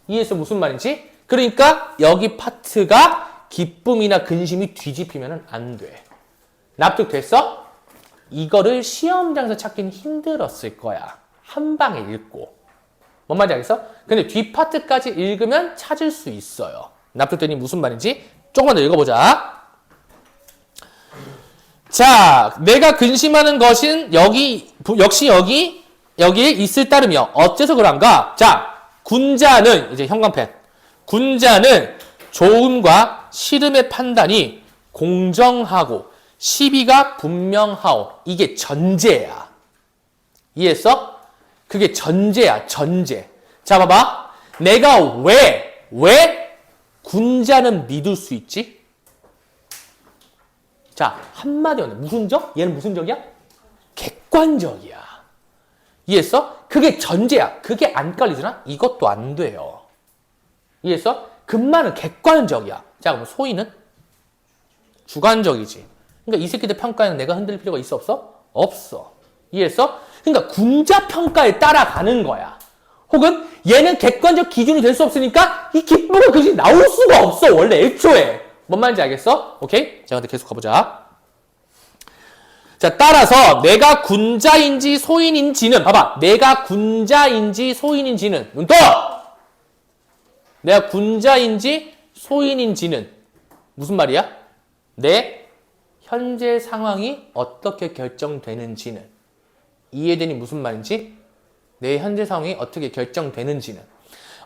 이해해서 무슨 말인지? 그러니까 여기 파트가 기쁨이나 근심이 뒤집히면 안 돼. 납득됐어? 이거를 시험장에서 찾기는 힘들었을 거야. 한 방에 읽고. 뭔 말인지 알겠어? 근데 뒷 파트까지 읽으면 찾을 수 있어요. 납득되니 무슨 말인지 조금만 더 읽어보자. 자, 내가 근심하는 것은 역시 여기에 있을 따르며 어째서 그런가? 자, 군자는 이제 형광펜. 군자는 좋음과 싫음의 판단이 공정하고 시비가 분명하오. 이게 전제야. 이해했어? 그게 전제야, 전제. 자, 봐봐. 내가 왜 군자는 믿을 수 있지? 자, 한마디로 무슨 적? 얘는 무슨 적이야? 객관적이야. 이해했어? 그게 전제야. 그게 안 깔리잖아? 이것도 안 돼요. 이해했어? 금마는 객관적이야. 자, 그럼 소위는? 주관적이지. 그러니까 이 새끼들 평가에는 내가 흔들릴 필요가 있어, 없어? 없어. 이해했어? 그러니까 군자 평가에 따라가는 거야. 혹은 얘는 객관적 기준이 될 수 없으니까 이 기쁨과 그것이 나올 수가 없어. 원래 애초에. 뭔 말인지 알겠어? 오케이? 자, 근데 계속 가보자. 자, 따라서 내가 군자인지 소인인지는 봐봐. 내가 군자인지 소인인지는 눈 떠! 내가 군자인지 소인인지는 무슨 말이야? 내 현재 상황이 어떻게 결정되는지는 이해되니 무슨 말인지? 내 현재 상황이 어떻게 결정되는지는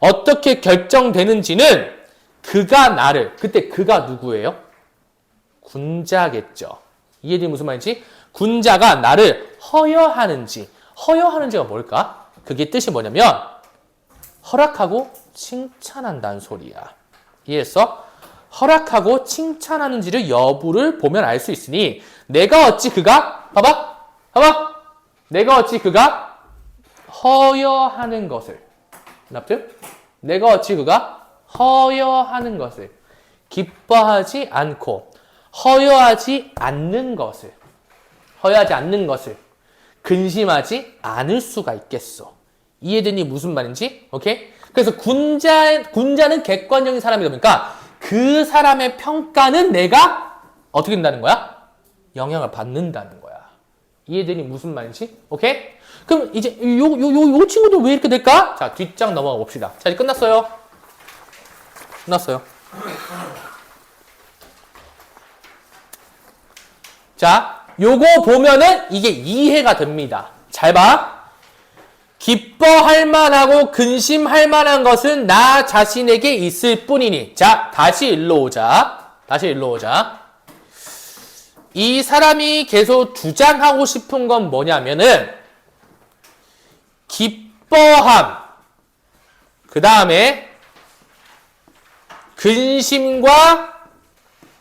어떻게 결정되는지는 그가 나를 그때 그가 누구예요? 군자겠죠. 이해되니 무슨 말인지? 군자가 나를 허여하는지가 뭘까? 그게 뜻이 뭐냐면 허락하고 칭찬한다는 소리야. 이해했어? 허락하고 칭찬하는지를 여부를 보면 알 수 있으니 내가 어찌 그가 봐봐 내가 어찌 그가 허여하는 것을 납득? 내가 어찌 그가 허여하는 것을 기뻐하지 않고 허여하지 않는 것을 근심하지 않을 수가 있겠어. 이해되니 무슨 말인지? 오케이? 그래서 군자는 객관적인 사람이다 보니까 그 사람의 평가는 내가 어떻게 된다는 거야? 영향을 받는다는 거야. 이해되니 무슨 말인지? 오케이? 그럼 이제 요 친구들 왜 이렇게 될까? 자, 뒷장 넘어가 봅시다. 자, 이제 끝났어요. 자, 요거 보면은 이게 이해가 됩니다. 잘 봐. 기뻐할 만하고 근심할 만한 것은 나 자신에게 있을 뿐이니. 자, 다시 일로 오자. 이 사람이 계속 주장하고 싶은 건 뭐냐면은 기뻐함, 그 다음에 근심과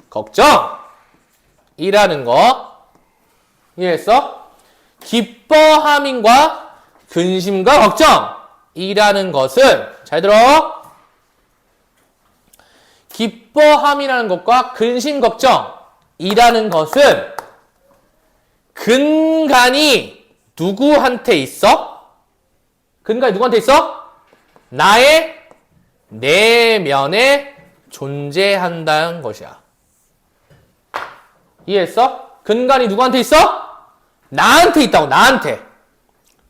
걱정이라는 거 이해했어? 기뻐함과 근심과 걱정이라는 것은 잘 들어. 기뻐함이라는 것과 근심, 걱정이라는 것은 근간이 누구한테 있어? 근간이 누구한테 있어? 나의 내면에 존재한다는 것이야. 이해했어? 근간이 누구한테 있어? 나한테 있다고, 나한테.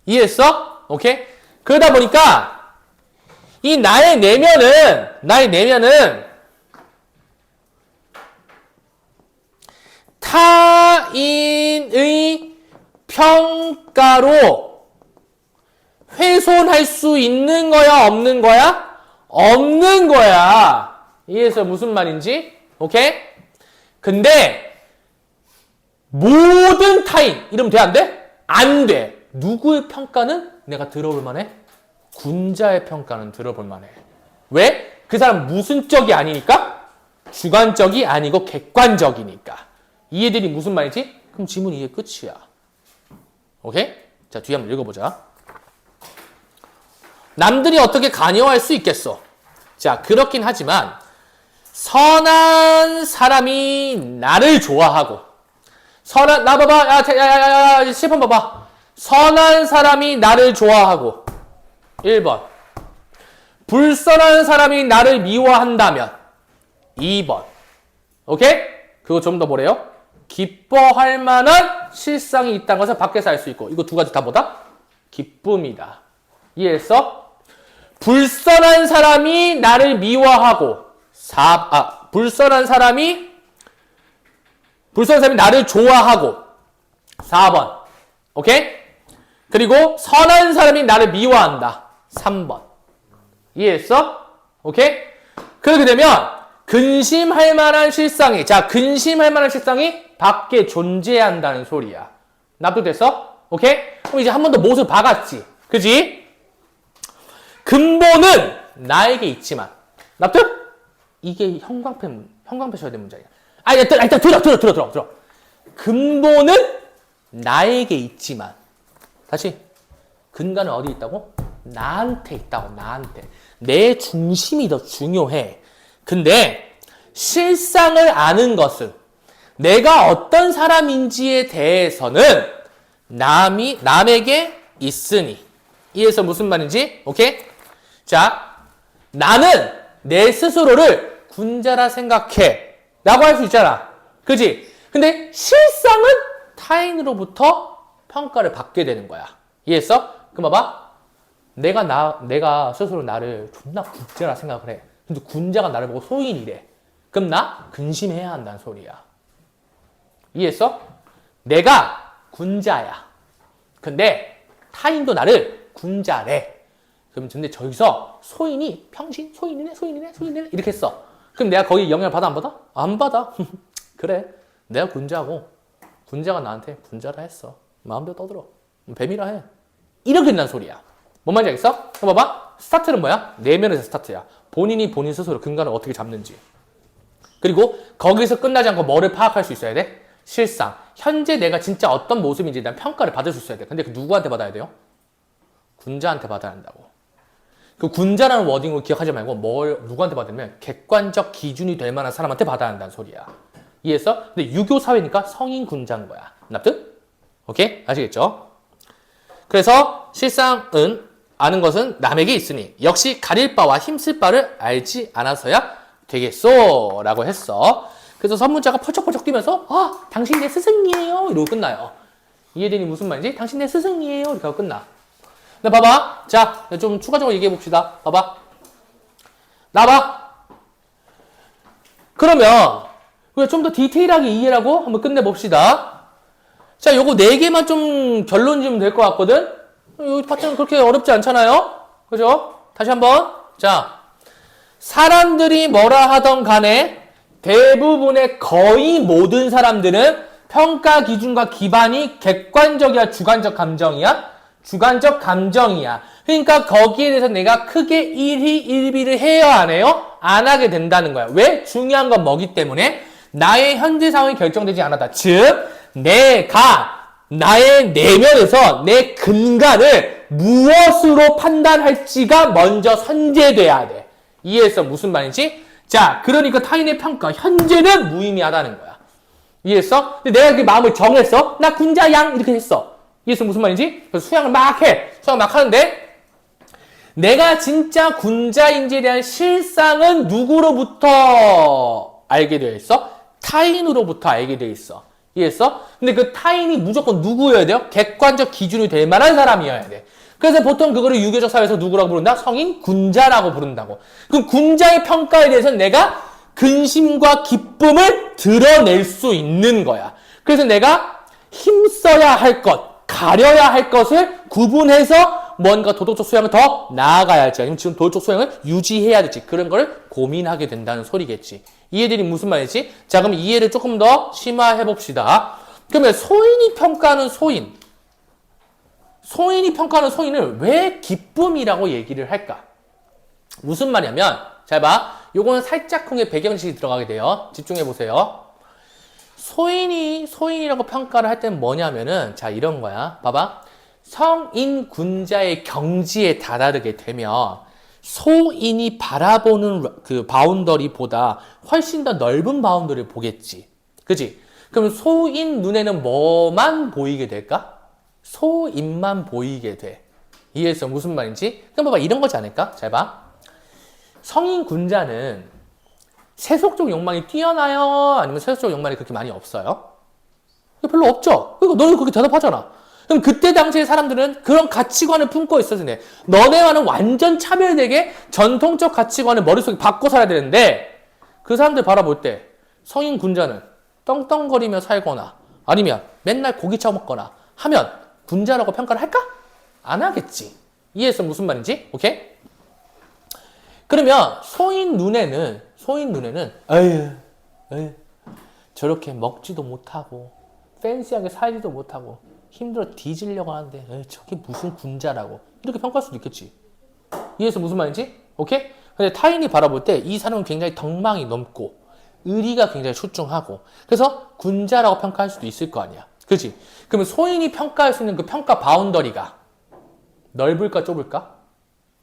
이해했어? 오케이? 그러다 보니까 이 나의 내면은 타인의 평가로 훼손할 수 있는 거야, 없는 거야? 없는 거야. 이해해서 무슨 말인지? 오케이? 근데 모든 타인 이러면 돼, 안 돼? 안 돼. 누구의 평가는 내가 들어볼 만해? 군자의 평가는 들어볼 만해. 왜? 그 사람 무슨 적이 아니니까? 주관적이 아니고 객관적이니까. 이해들이 무슨 말이지? 그럼 지문 이해 끝이야. 오케이? 자, 뒤에 한번 읽어보자. 남들이 어떻게 관여할 수 있겠어? 자, 그렇긴 하지만 선한 사람이 나를 좋아하고 나 봐봐. 야, 10번 봐봐. 선한 사람이 나를 좋아하고 1번. 불선한 사람이 나를 미워한다면 2번. 오케이? 그거 좀 더 뭐래요? 기뻐할 만한 실상이 있다는 것을 밖에서 알 수 있고 이거 두 가지 다 뭐다? 기쁨이다. 이해했어? 불선한 사람이 나를 미워하고 불선한 사람이 불순한 사람이 나를 좋아하고. 4번. 오케이? 그리고 선한 사람이 나를 미워한다. 3번. 이해했어? 오케이? 그렇게 되면 근심할 만한 실상이, 자, 근심할 만한 실상이 밖에 존재한다는 소리야. 납득됐어? 오케이? 그럼 이제 한 번 더 못을 박았지. 그지? 근본은 나에게 있지만. 납득? 이게 형광펜 쳐야 되는 문장이야. 아, 일단 들어. 근본은 나에게 있지만. 다시. 근간은 어디 있다고? 나한테 있다고, 나한테. 내 중심이 더 중요해. 근데 실상을 아는 것은 내가 어떤 사람인지에 대해서는 남에게 있으니. 이에서 무슨 말인지? 오케이? 자, 나는 내 스스로를 군자라 생각해. 라고 할 수 있잖아. 그지? 근데 실상은 타인으로부터 평가를 받게 되는 거야. 이해했어? 그럼 봐봐. 내가 스스로 나를 존나 군자라 생각을 해. 근데 군자가 나를 보고 소인이래. 그럼 나 근심해야 한다는 소리야. 이해했어? 내가 군자야. 근데 타인도 나를 군자래. 그럼 근데 저기서 소인이 평신 소인이네 이렇게 했어. 그럼 내가 거기 영향을 받아 안 받아? 안 받아. 그래. 내가 군자고 군자가 나한테 군자라 했어. 마음대로 떠들어. 뱀이라 해. 이렇게 된다는 소리야. 뭔 말인지 알겠어? 그럼 봐봐. 스타트는 뭐야? 내면에서 스타트야. 본인이 본인 스스로 근간을 어떻게 잡는지. 그리고 거기서 끝나지 않고 뭐를 파악할 수 있어야 돼? 실상. 현재 내가 진짜 어떤 모습인지에 대한 평가를 받을 수 있어야 돼. 근데 그 누구한테 받아야 돼요? 군자한테 받아야 한다고. 그 군자라는 워딩을 기억하지 말고 누구한테 받으면 객관적 기준이 될 만한 사람한테 받아야 한다는 소리야. 이해했어? 근데 유교 사회니까 성인 군자인 거야. 납득? 오케이? 아시겠죠? 그래서 실상은 아는 것은 남에게 있으니 역시 가릴 바와 힘쓸 바를 알지 않아서야 되겠소 라고 했어. 그래서 선문자가 펄쩍펄쩍 뛰면서 당신 내 스승이에요 이러고 끝나요. 이해되니 무슨 말인지? 당신 내 스승이에요 이렇게 하고 끝나. 근데 봐봐. 자, 좀 추가적으로 얘기해 봅시다. 봐봐. 나봐. 그러면 좀 더 디테일하게 이해하고 한번 끝내봅시다. 자, 요거 4개만 좀 결론 지으면 될 것 같거든? 이 파트는 그렇게 어렵지 않잖아요? 그죠? 다시 한번. 자, 사람들이 뭐라 하던 간에 대부분의 거의 모든 사람들은 평가 기준과 기반이 객관적이야, 주관적 감정이야? 주관적 감정이야. 그러니까 거기에 대해서 내가 크게 일희일비를 해요, 안 해요? 안 하게 된다는 거야. 왜? 중요한 건 뭐기 때문에 나의 현재 상황이 결정되지 않았다. 즉, 내가 나의 내면에서 내 근간을 무엇으로 판단할지가 먼저 선제돼야 돼. 이해했어? 무슨 말인지? 자, 그러니까 타인의 평가, 현재는 무의미하다는 거야. 이해했어? 근데 내가 그 마음을 정했어? 나 군자양 이렇게 했어. 이해했어? 무슨 말인지? 그래서 수양을 막 해. 수양 막 하는데 내가 진짜 군자인지에 대한 실상은 누구로부터 알게 되어 있어? 타인으로부터 알게 되어 있어. 이해했어? 근데 그 타인이 무조건 누구여야 돼요? 객관적 기준이 될 만한 사람이어야 돼. 그래서 보통 그거를 유교적 사회에서 누구라고 부른다? 성인 군자라고 부른다고. 그럼 군자의 평가에 대해서는 내가 근심과 기쁨을 드러낼 수 있는 거야. 그래서 내가 힘써야 할 것, 가려야 할 것을 구분해서 뭔가 도덕적 소양을 더 나아가야 할지 아니면 지금 도덕적 소양을 유지해야 될지 그런 거를 고민하게 된다는 소리겠지. 이해들이 무슨 말이지? 자, 그럼 이해를 조금 더 심화해 봅시다. 그러면 소인이 평가하는 소인이 평가하는 소인을 왜 기쁨이라고 얘기를 할까? 무슨 말이냐면, 잘 봐. 요거는 살짝 통해 배경지식이 들어가게 돼요. 집중해 보세요. 소인이라고 평가를 할 때는 뭐냐면은, 자, 이런 거야. 봐봐. 성인 군자의 경지에 다다르게 되면, 소인이 바라보는 그 바운더리보다 훨씬 더 넓은 바운더리를 보겠지. 그치? 그럼 소인 눈에는 뭐만 보이게 될까? 소인만 보이게 돼. 이해했어? 무슨 말인지? 그럼 봐봐. 이런 거지 않을까? 잘 봐. 성인 군자는 세속적 욕망이 뛰어나요? 아니면 세속적 욕망이 그렇게 많이 없어요? 별로 없죠? 그러니까 너는 그렇게 대답하잖아. 그럼 그때 당시의 사람들은 그런 가치관을 품고 있어서 너네와는 완전 차별되게 전통적 가치관을 머릿속에 받고 살아야 되는데 그 사람들 바라볼 때 성인 군자는 떵떵거리며 살거나 아니면 맨날 고기 처먹거나 하면 군자라고 평가를 할까? 안 하겠지. 이해했어? 무슨 말인지? 오케이? 그러면 소인 눈에는 에휴 저렇게 먹지도 못하고 팬시하게 살지도 못하고 힘들어 뒤지려고 하는데 에휴, 저게 무슨 군자라고 이렇게 평가할 수도 있겠지. 이해해서 무슨 말인지? 오케이? 근데 타인이 바라볼 때 이 사람은 굉장히 덕망이 넘고 의리가 굉장히 출중하고 그래서 군자라고 평가할 수도 있을 거 아니야. 그렇지? 그러면 소인이 평가할 수 있는 그 평가 바운더리가 넓을까 좁을까?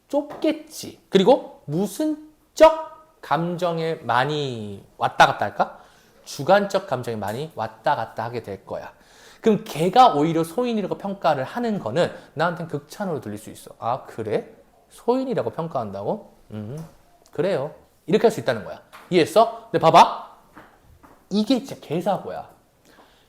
좁겠지. 그리고 무슨 적 감정에 많이 왔다 갔다 할까? 주관적 감정에 많이 왔다 갔다 하게 될 거야. 그럼 걔가 오히려 소인이라고 평가를 하는 거는 나한테는 극찬으로 들릴 수 있어. 아, 그래? 소인이라고 평가한다고? 그래요. 이렇게 할 수 있다는 거야. 이해했어? 근데 봐봐. 이게 진짜 개사고야.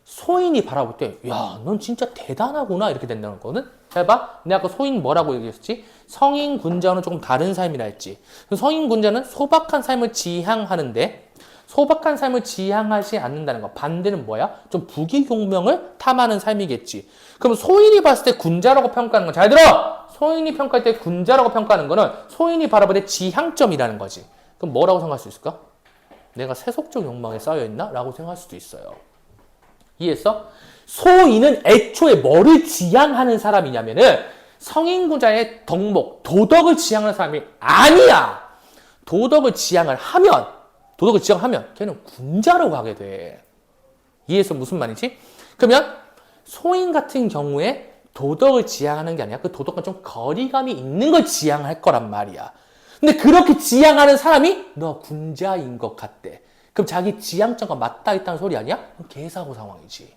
소인이 바라볼 때, 야, 넌 진짜 대단하구나. 이렇게 된다는 거거든? 잘 봐. 내가 아까 소인 뭐라고 얘기했지? 성인 군자는 조금 다른 삶이라 했지. 성인 군자는 소박한 삶을 지향하는데, 소박한 삶을 지향하지 않는다는 거. 반대는 뭐야? 좀 부귀공명을 탐하는 삶이겠지. 그럼 소인이 봤을 때 군자라고 평가하는 건 잘 들어! 소인이 평가할 때 군자라고 평가하는 거는 소인이 바라볼 때 지향점이라는 거지. 그럼 뭐라고 생각할 수 있을까? 내가 세속적 욕망에 쌓여있나? 라고 생각할 수도 있어요. 이해했어? 소인은 애초에 뭐를 지향하는 사람이냐면은 성인군자의 덕목, 도덕을 지향하는 사람이 아니야. 도덕을 지향을 하면 걔는 군자로 가게 돼. 이해해서 무슨 말이지? 그러면 소인 같은 경우에 도덕을 지향하는 게 아니라 그 도덕과 좀 거리감이 있는 걸 지향할 거란 말이야. 근데 그렇게 지향하는 사람이 너 군자인 것 같대. 그럼 자기 지향점과 맞닿아 있다는 소리 아니야? 그럼 개사고 상황이지.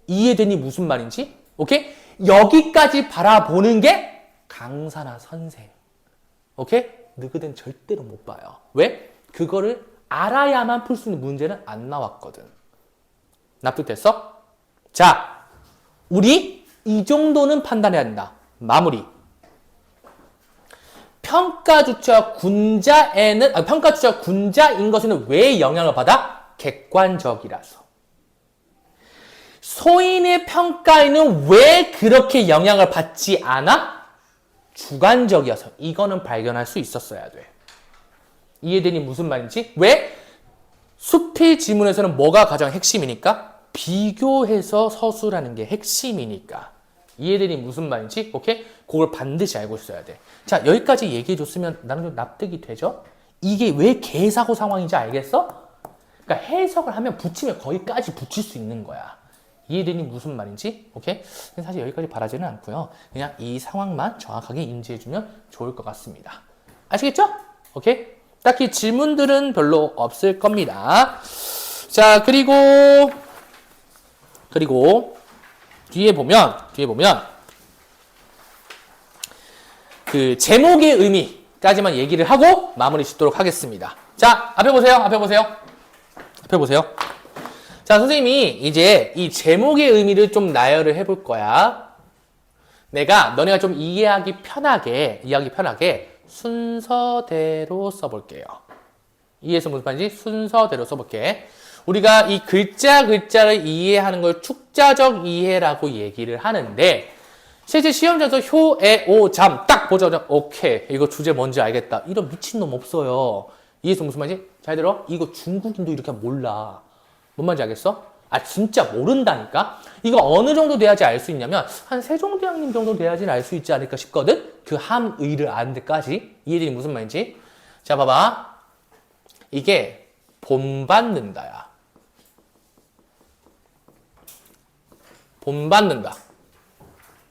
이해되니 무슨 말인지? 오케이? 여기까지 바라보는 게 강사나 선생. 오케이? 너희들은 절대로 못 봐요. 왜? 그거를 알아야만 풀 수 있는 문제는 안 나왔거든. 납득됐어? 자, 우리 이 정도는 판단해야 된다. 마무리. 평가주체와 군자인 것에는 왜 영향을 받아? 객관적이라서. 소인의 평가에는 왜 그렇게 영향을 받지 않아? 주관적이어서. 이거는 발견할 수 있었어야 돼. 이해되니 무슨 말인지? 왜? 수필 지문에서는 뭐가 가장 핵심이니까? 비교해서 서술하는 게 핵심이니까. 이해되니 무슨 말인지? 오케이? 그걸 반드시 알고 있어야 돼. 자, 여기까지 얘기해줬으면 나는 좀 납득이 되죠? 이게 왜 개사고 상황인지 알겠어? 그러니까 해석을 하면 붙이면 거기까지 붙일 수 있는 거야. 이해되니 무슨 말인지? 오케이? 사실 여기까지 바라지는 않고요. 그냥 이 상황만 정확하게 인지해주면 좋을 것 같습니다. 아시겠죠? 오케이? 딱히 질문들은 별로 없을 겁니다. 자, 그리고 뒤에 보면 그 제목의 의미까지만 얘기를 하고 마무리 짓도록 하겠습니다. 자, 앞에 보세요. 자, 선생님이 이제 이 제목의 의미를 좀 나열을 해볼 거야. 너네가 좀 이해하기 편하게 순서대로 써볼게요. 이해해서 무슨 말인지 순서대로 써볼게. 우리가 이 글자를 이해하는 걸 축자적 이해라고 얘기를 하는데 실제 시험장에서 효, 에, 오, 잠 딱 보자마자 오케이 이거 주제 뭔지 알겠다. 이런 미친놈 없어요. 이해해서 무슨 말인지? 잘 들어? 이거 중국인도 이렇게 몰라. 뭔 말인지 알겠어? 아 진짜 모른다니까? 이거 어느 정도 돼야지 알 수 있냐면 한 세종대왕님 정도 돼야지 알 수 있지 않을까 싶거든? 그 함의를 아는 데까지. 이해되니 무슨 말인지? 자 봐봐. 이게 본받는다야. 본받는다.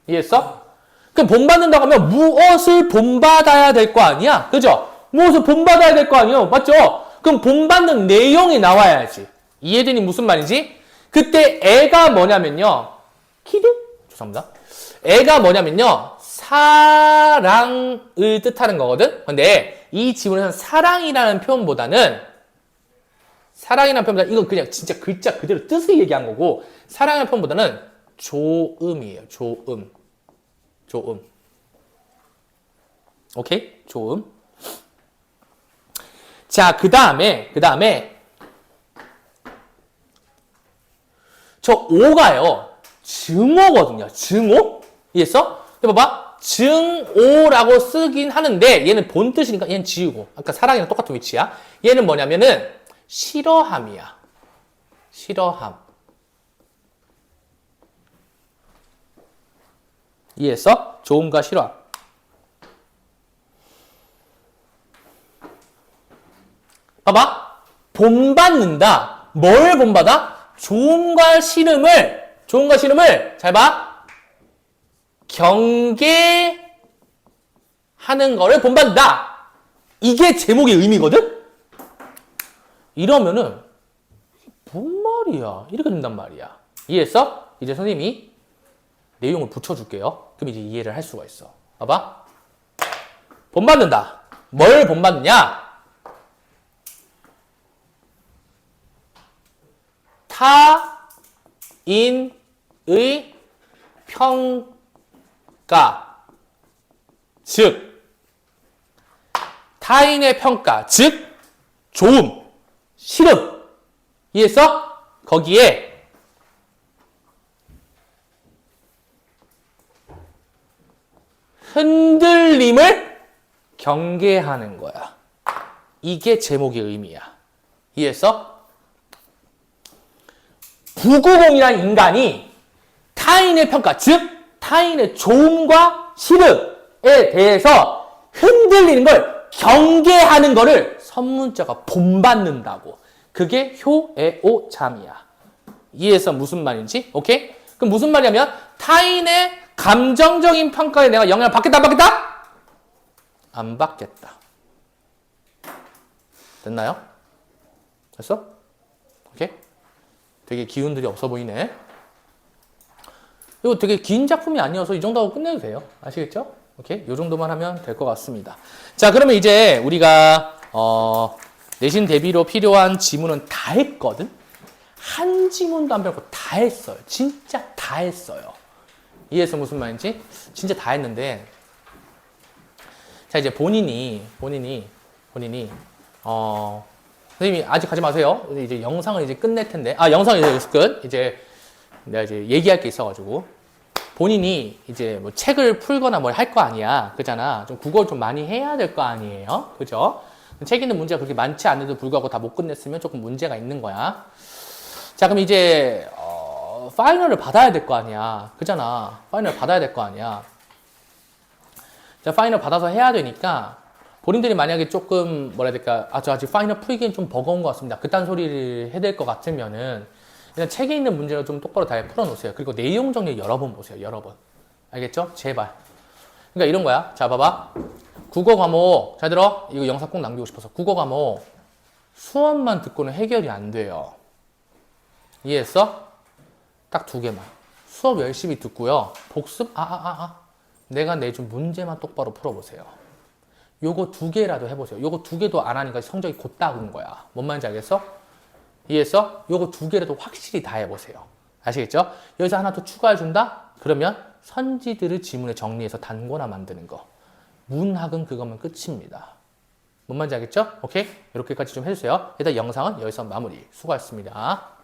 이해했어? 그럼 본받는다고 하면 무엇을 본받아야 될 거 아니야? 그죠? 무엇을 본받아야 될 거 아니에요? 맞죠? 그럼 본받는 내용이 나와야지. 이해되니 무슨 말인지? 그때 애가 뭐냐면요. 죄송합니다. 애가 뭐냐면요. 사랑을 뜻하는 거거든? 근데 이 지문에서는 사랑이라는 표현보다는 이건 그냥 진짜 글자 그대로 뜻을 얘기한 거고 사랑이라는 표현보다는 조음이에요. 조음. 오케이? 조음. 자, 그 다음에 저 5가요. 증오거든요. 증오? 이해했어? 봐봐. 증오라고 쓰긴 하는데 얘는 본 뜻이니까 얘는 지우고. 아까 사랑이랑 똑같은 위치야. 얘는 뭐냐면은 싫어함이야. 싫어함. 이해했어? 좋음과 싫어함. 봐봐. 본받는다. 뭘 본받아? 좋음과 싫음을 잘 봐. 경계하는 거를 본받는다. 이게 제목의 의미거든? 이러면은 뭔 말이야? 이렇게 된단 말이야. 이해했어? 이제 선생님이 내용을 붙여줄게요. 그럼 이제 이해를 할 수가 있어. 봐봐. 본받는다. 뭘 본받느냐? 타인의 평가. 즉, 타인의 평가. 즉, 좋음, 싫음. 이해했어? 거기에 흔들림을 경계하는 거야. 이게 제목의 의미야. 이해했어? 990이라는 인간이 타인의 평가, 즉 타인의 좋음과 싫음에 대해서 흔들리는 걸 경계하는 거를 선문자가 본받는다고. 그게 효애오잠이야. 이해해서 무슨 말인지? 오케이? 그럼 무슨 말이냐면 타인의 감정적인 평가에 내가 영향을 받겠다 안 받겠다? 안 받겠다. 됐나요? 됐어? 오케이? 되게 기운들이 없어 보이네. 이거 되게 긴 작품이 아니어서 이 정도 하고 끝내도 돼요. 아시겠죠? 오케이? 이 정도만 하면 될 것 같습니다. 자, 그러면 이제 우리가 내신 대비로 필요한 지문은 다 했거든? 한 지문도 안 빼고 다 했어요. 진짜 다 했어요. 이해해서 무슨 말인지? 진짜 다 했는데 자, 이제 본인이 선생님이 아직 가지 마세요. 이제 영상을 이제 끝낼 텐데. 영상이 이제 여기서 끝. 이제 내가 이제 얘기할 게 있어가지고. 본인이 이제 뭐 책을 풀거나 뭘 할 거 아니야. 그잖아. 좀 국어를 좀 많이 해야 될 거 아니에요. 그죠? 책 있는 문제가 그렇게 많지 않은데도 불구하고 다 못 끝냈으면 조금 문제가 있는 거야. 자, 그럼 이제, 파이널을 받아야 될 거 아니야. 그잖아. 파이널 받아야 될 거 아니야. 자, 파이널 받아서 해야 되니까, 본인들이 만약에 조금 뭐라 해야 될까, 저 아직 파이널 풀기엔 좀 버거운 것 같습니다. 그딴 소리를 해야 될 것 같으면은 그냥 책에 있는 문제를 좀 똑바로 잘 풀어놓으세요. 그리고 내용 정리 여러 번 보세요. 여러 번. 알겠죠? 제발. 그러니까 이런 거야. 자, 봐봐. 국어 과목, 잘 들어? 이거 영상 꼭 남기고 싶어서. 국어 과목 수업만 듣고는 해결이 안 돼요. 이해했어? 딱 2개만. 수업 열심히 듣고요. 복습, 내가 내준 문제만 똑바로 풀어보세요. 요거 2개라도 해보세요. 요거 2개도 안 하니까 성적이 곧다군 거야. 뭔 말인지 알겠어? 이해했어? 요거 2개라도 확실히 다 해보세요. 아시겠죠? 여기서 하나 더 추가해준다? 그러면 선지들을 지문에 정리해서 단권화 만드는 거. 문학은 그거면 끝입니다. 뭔 말인지 알겠죠? 오케이? 이렇게까지 좀 해주세요. 일단 영상은 여기서 마무리. 수고하셨습니다.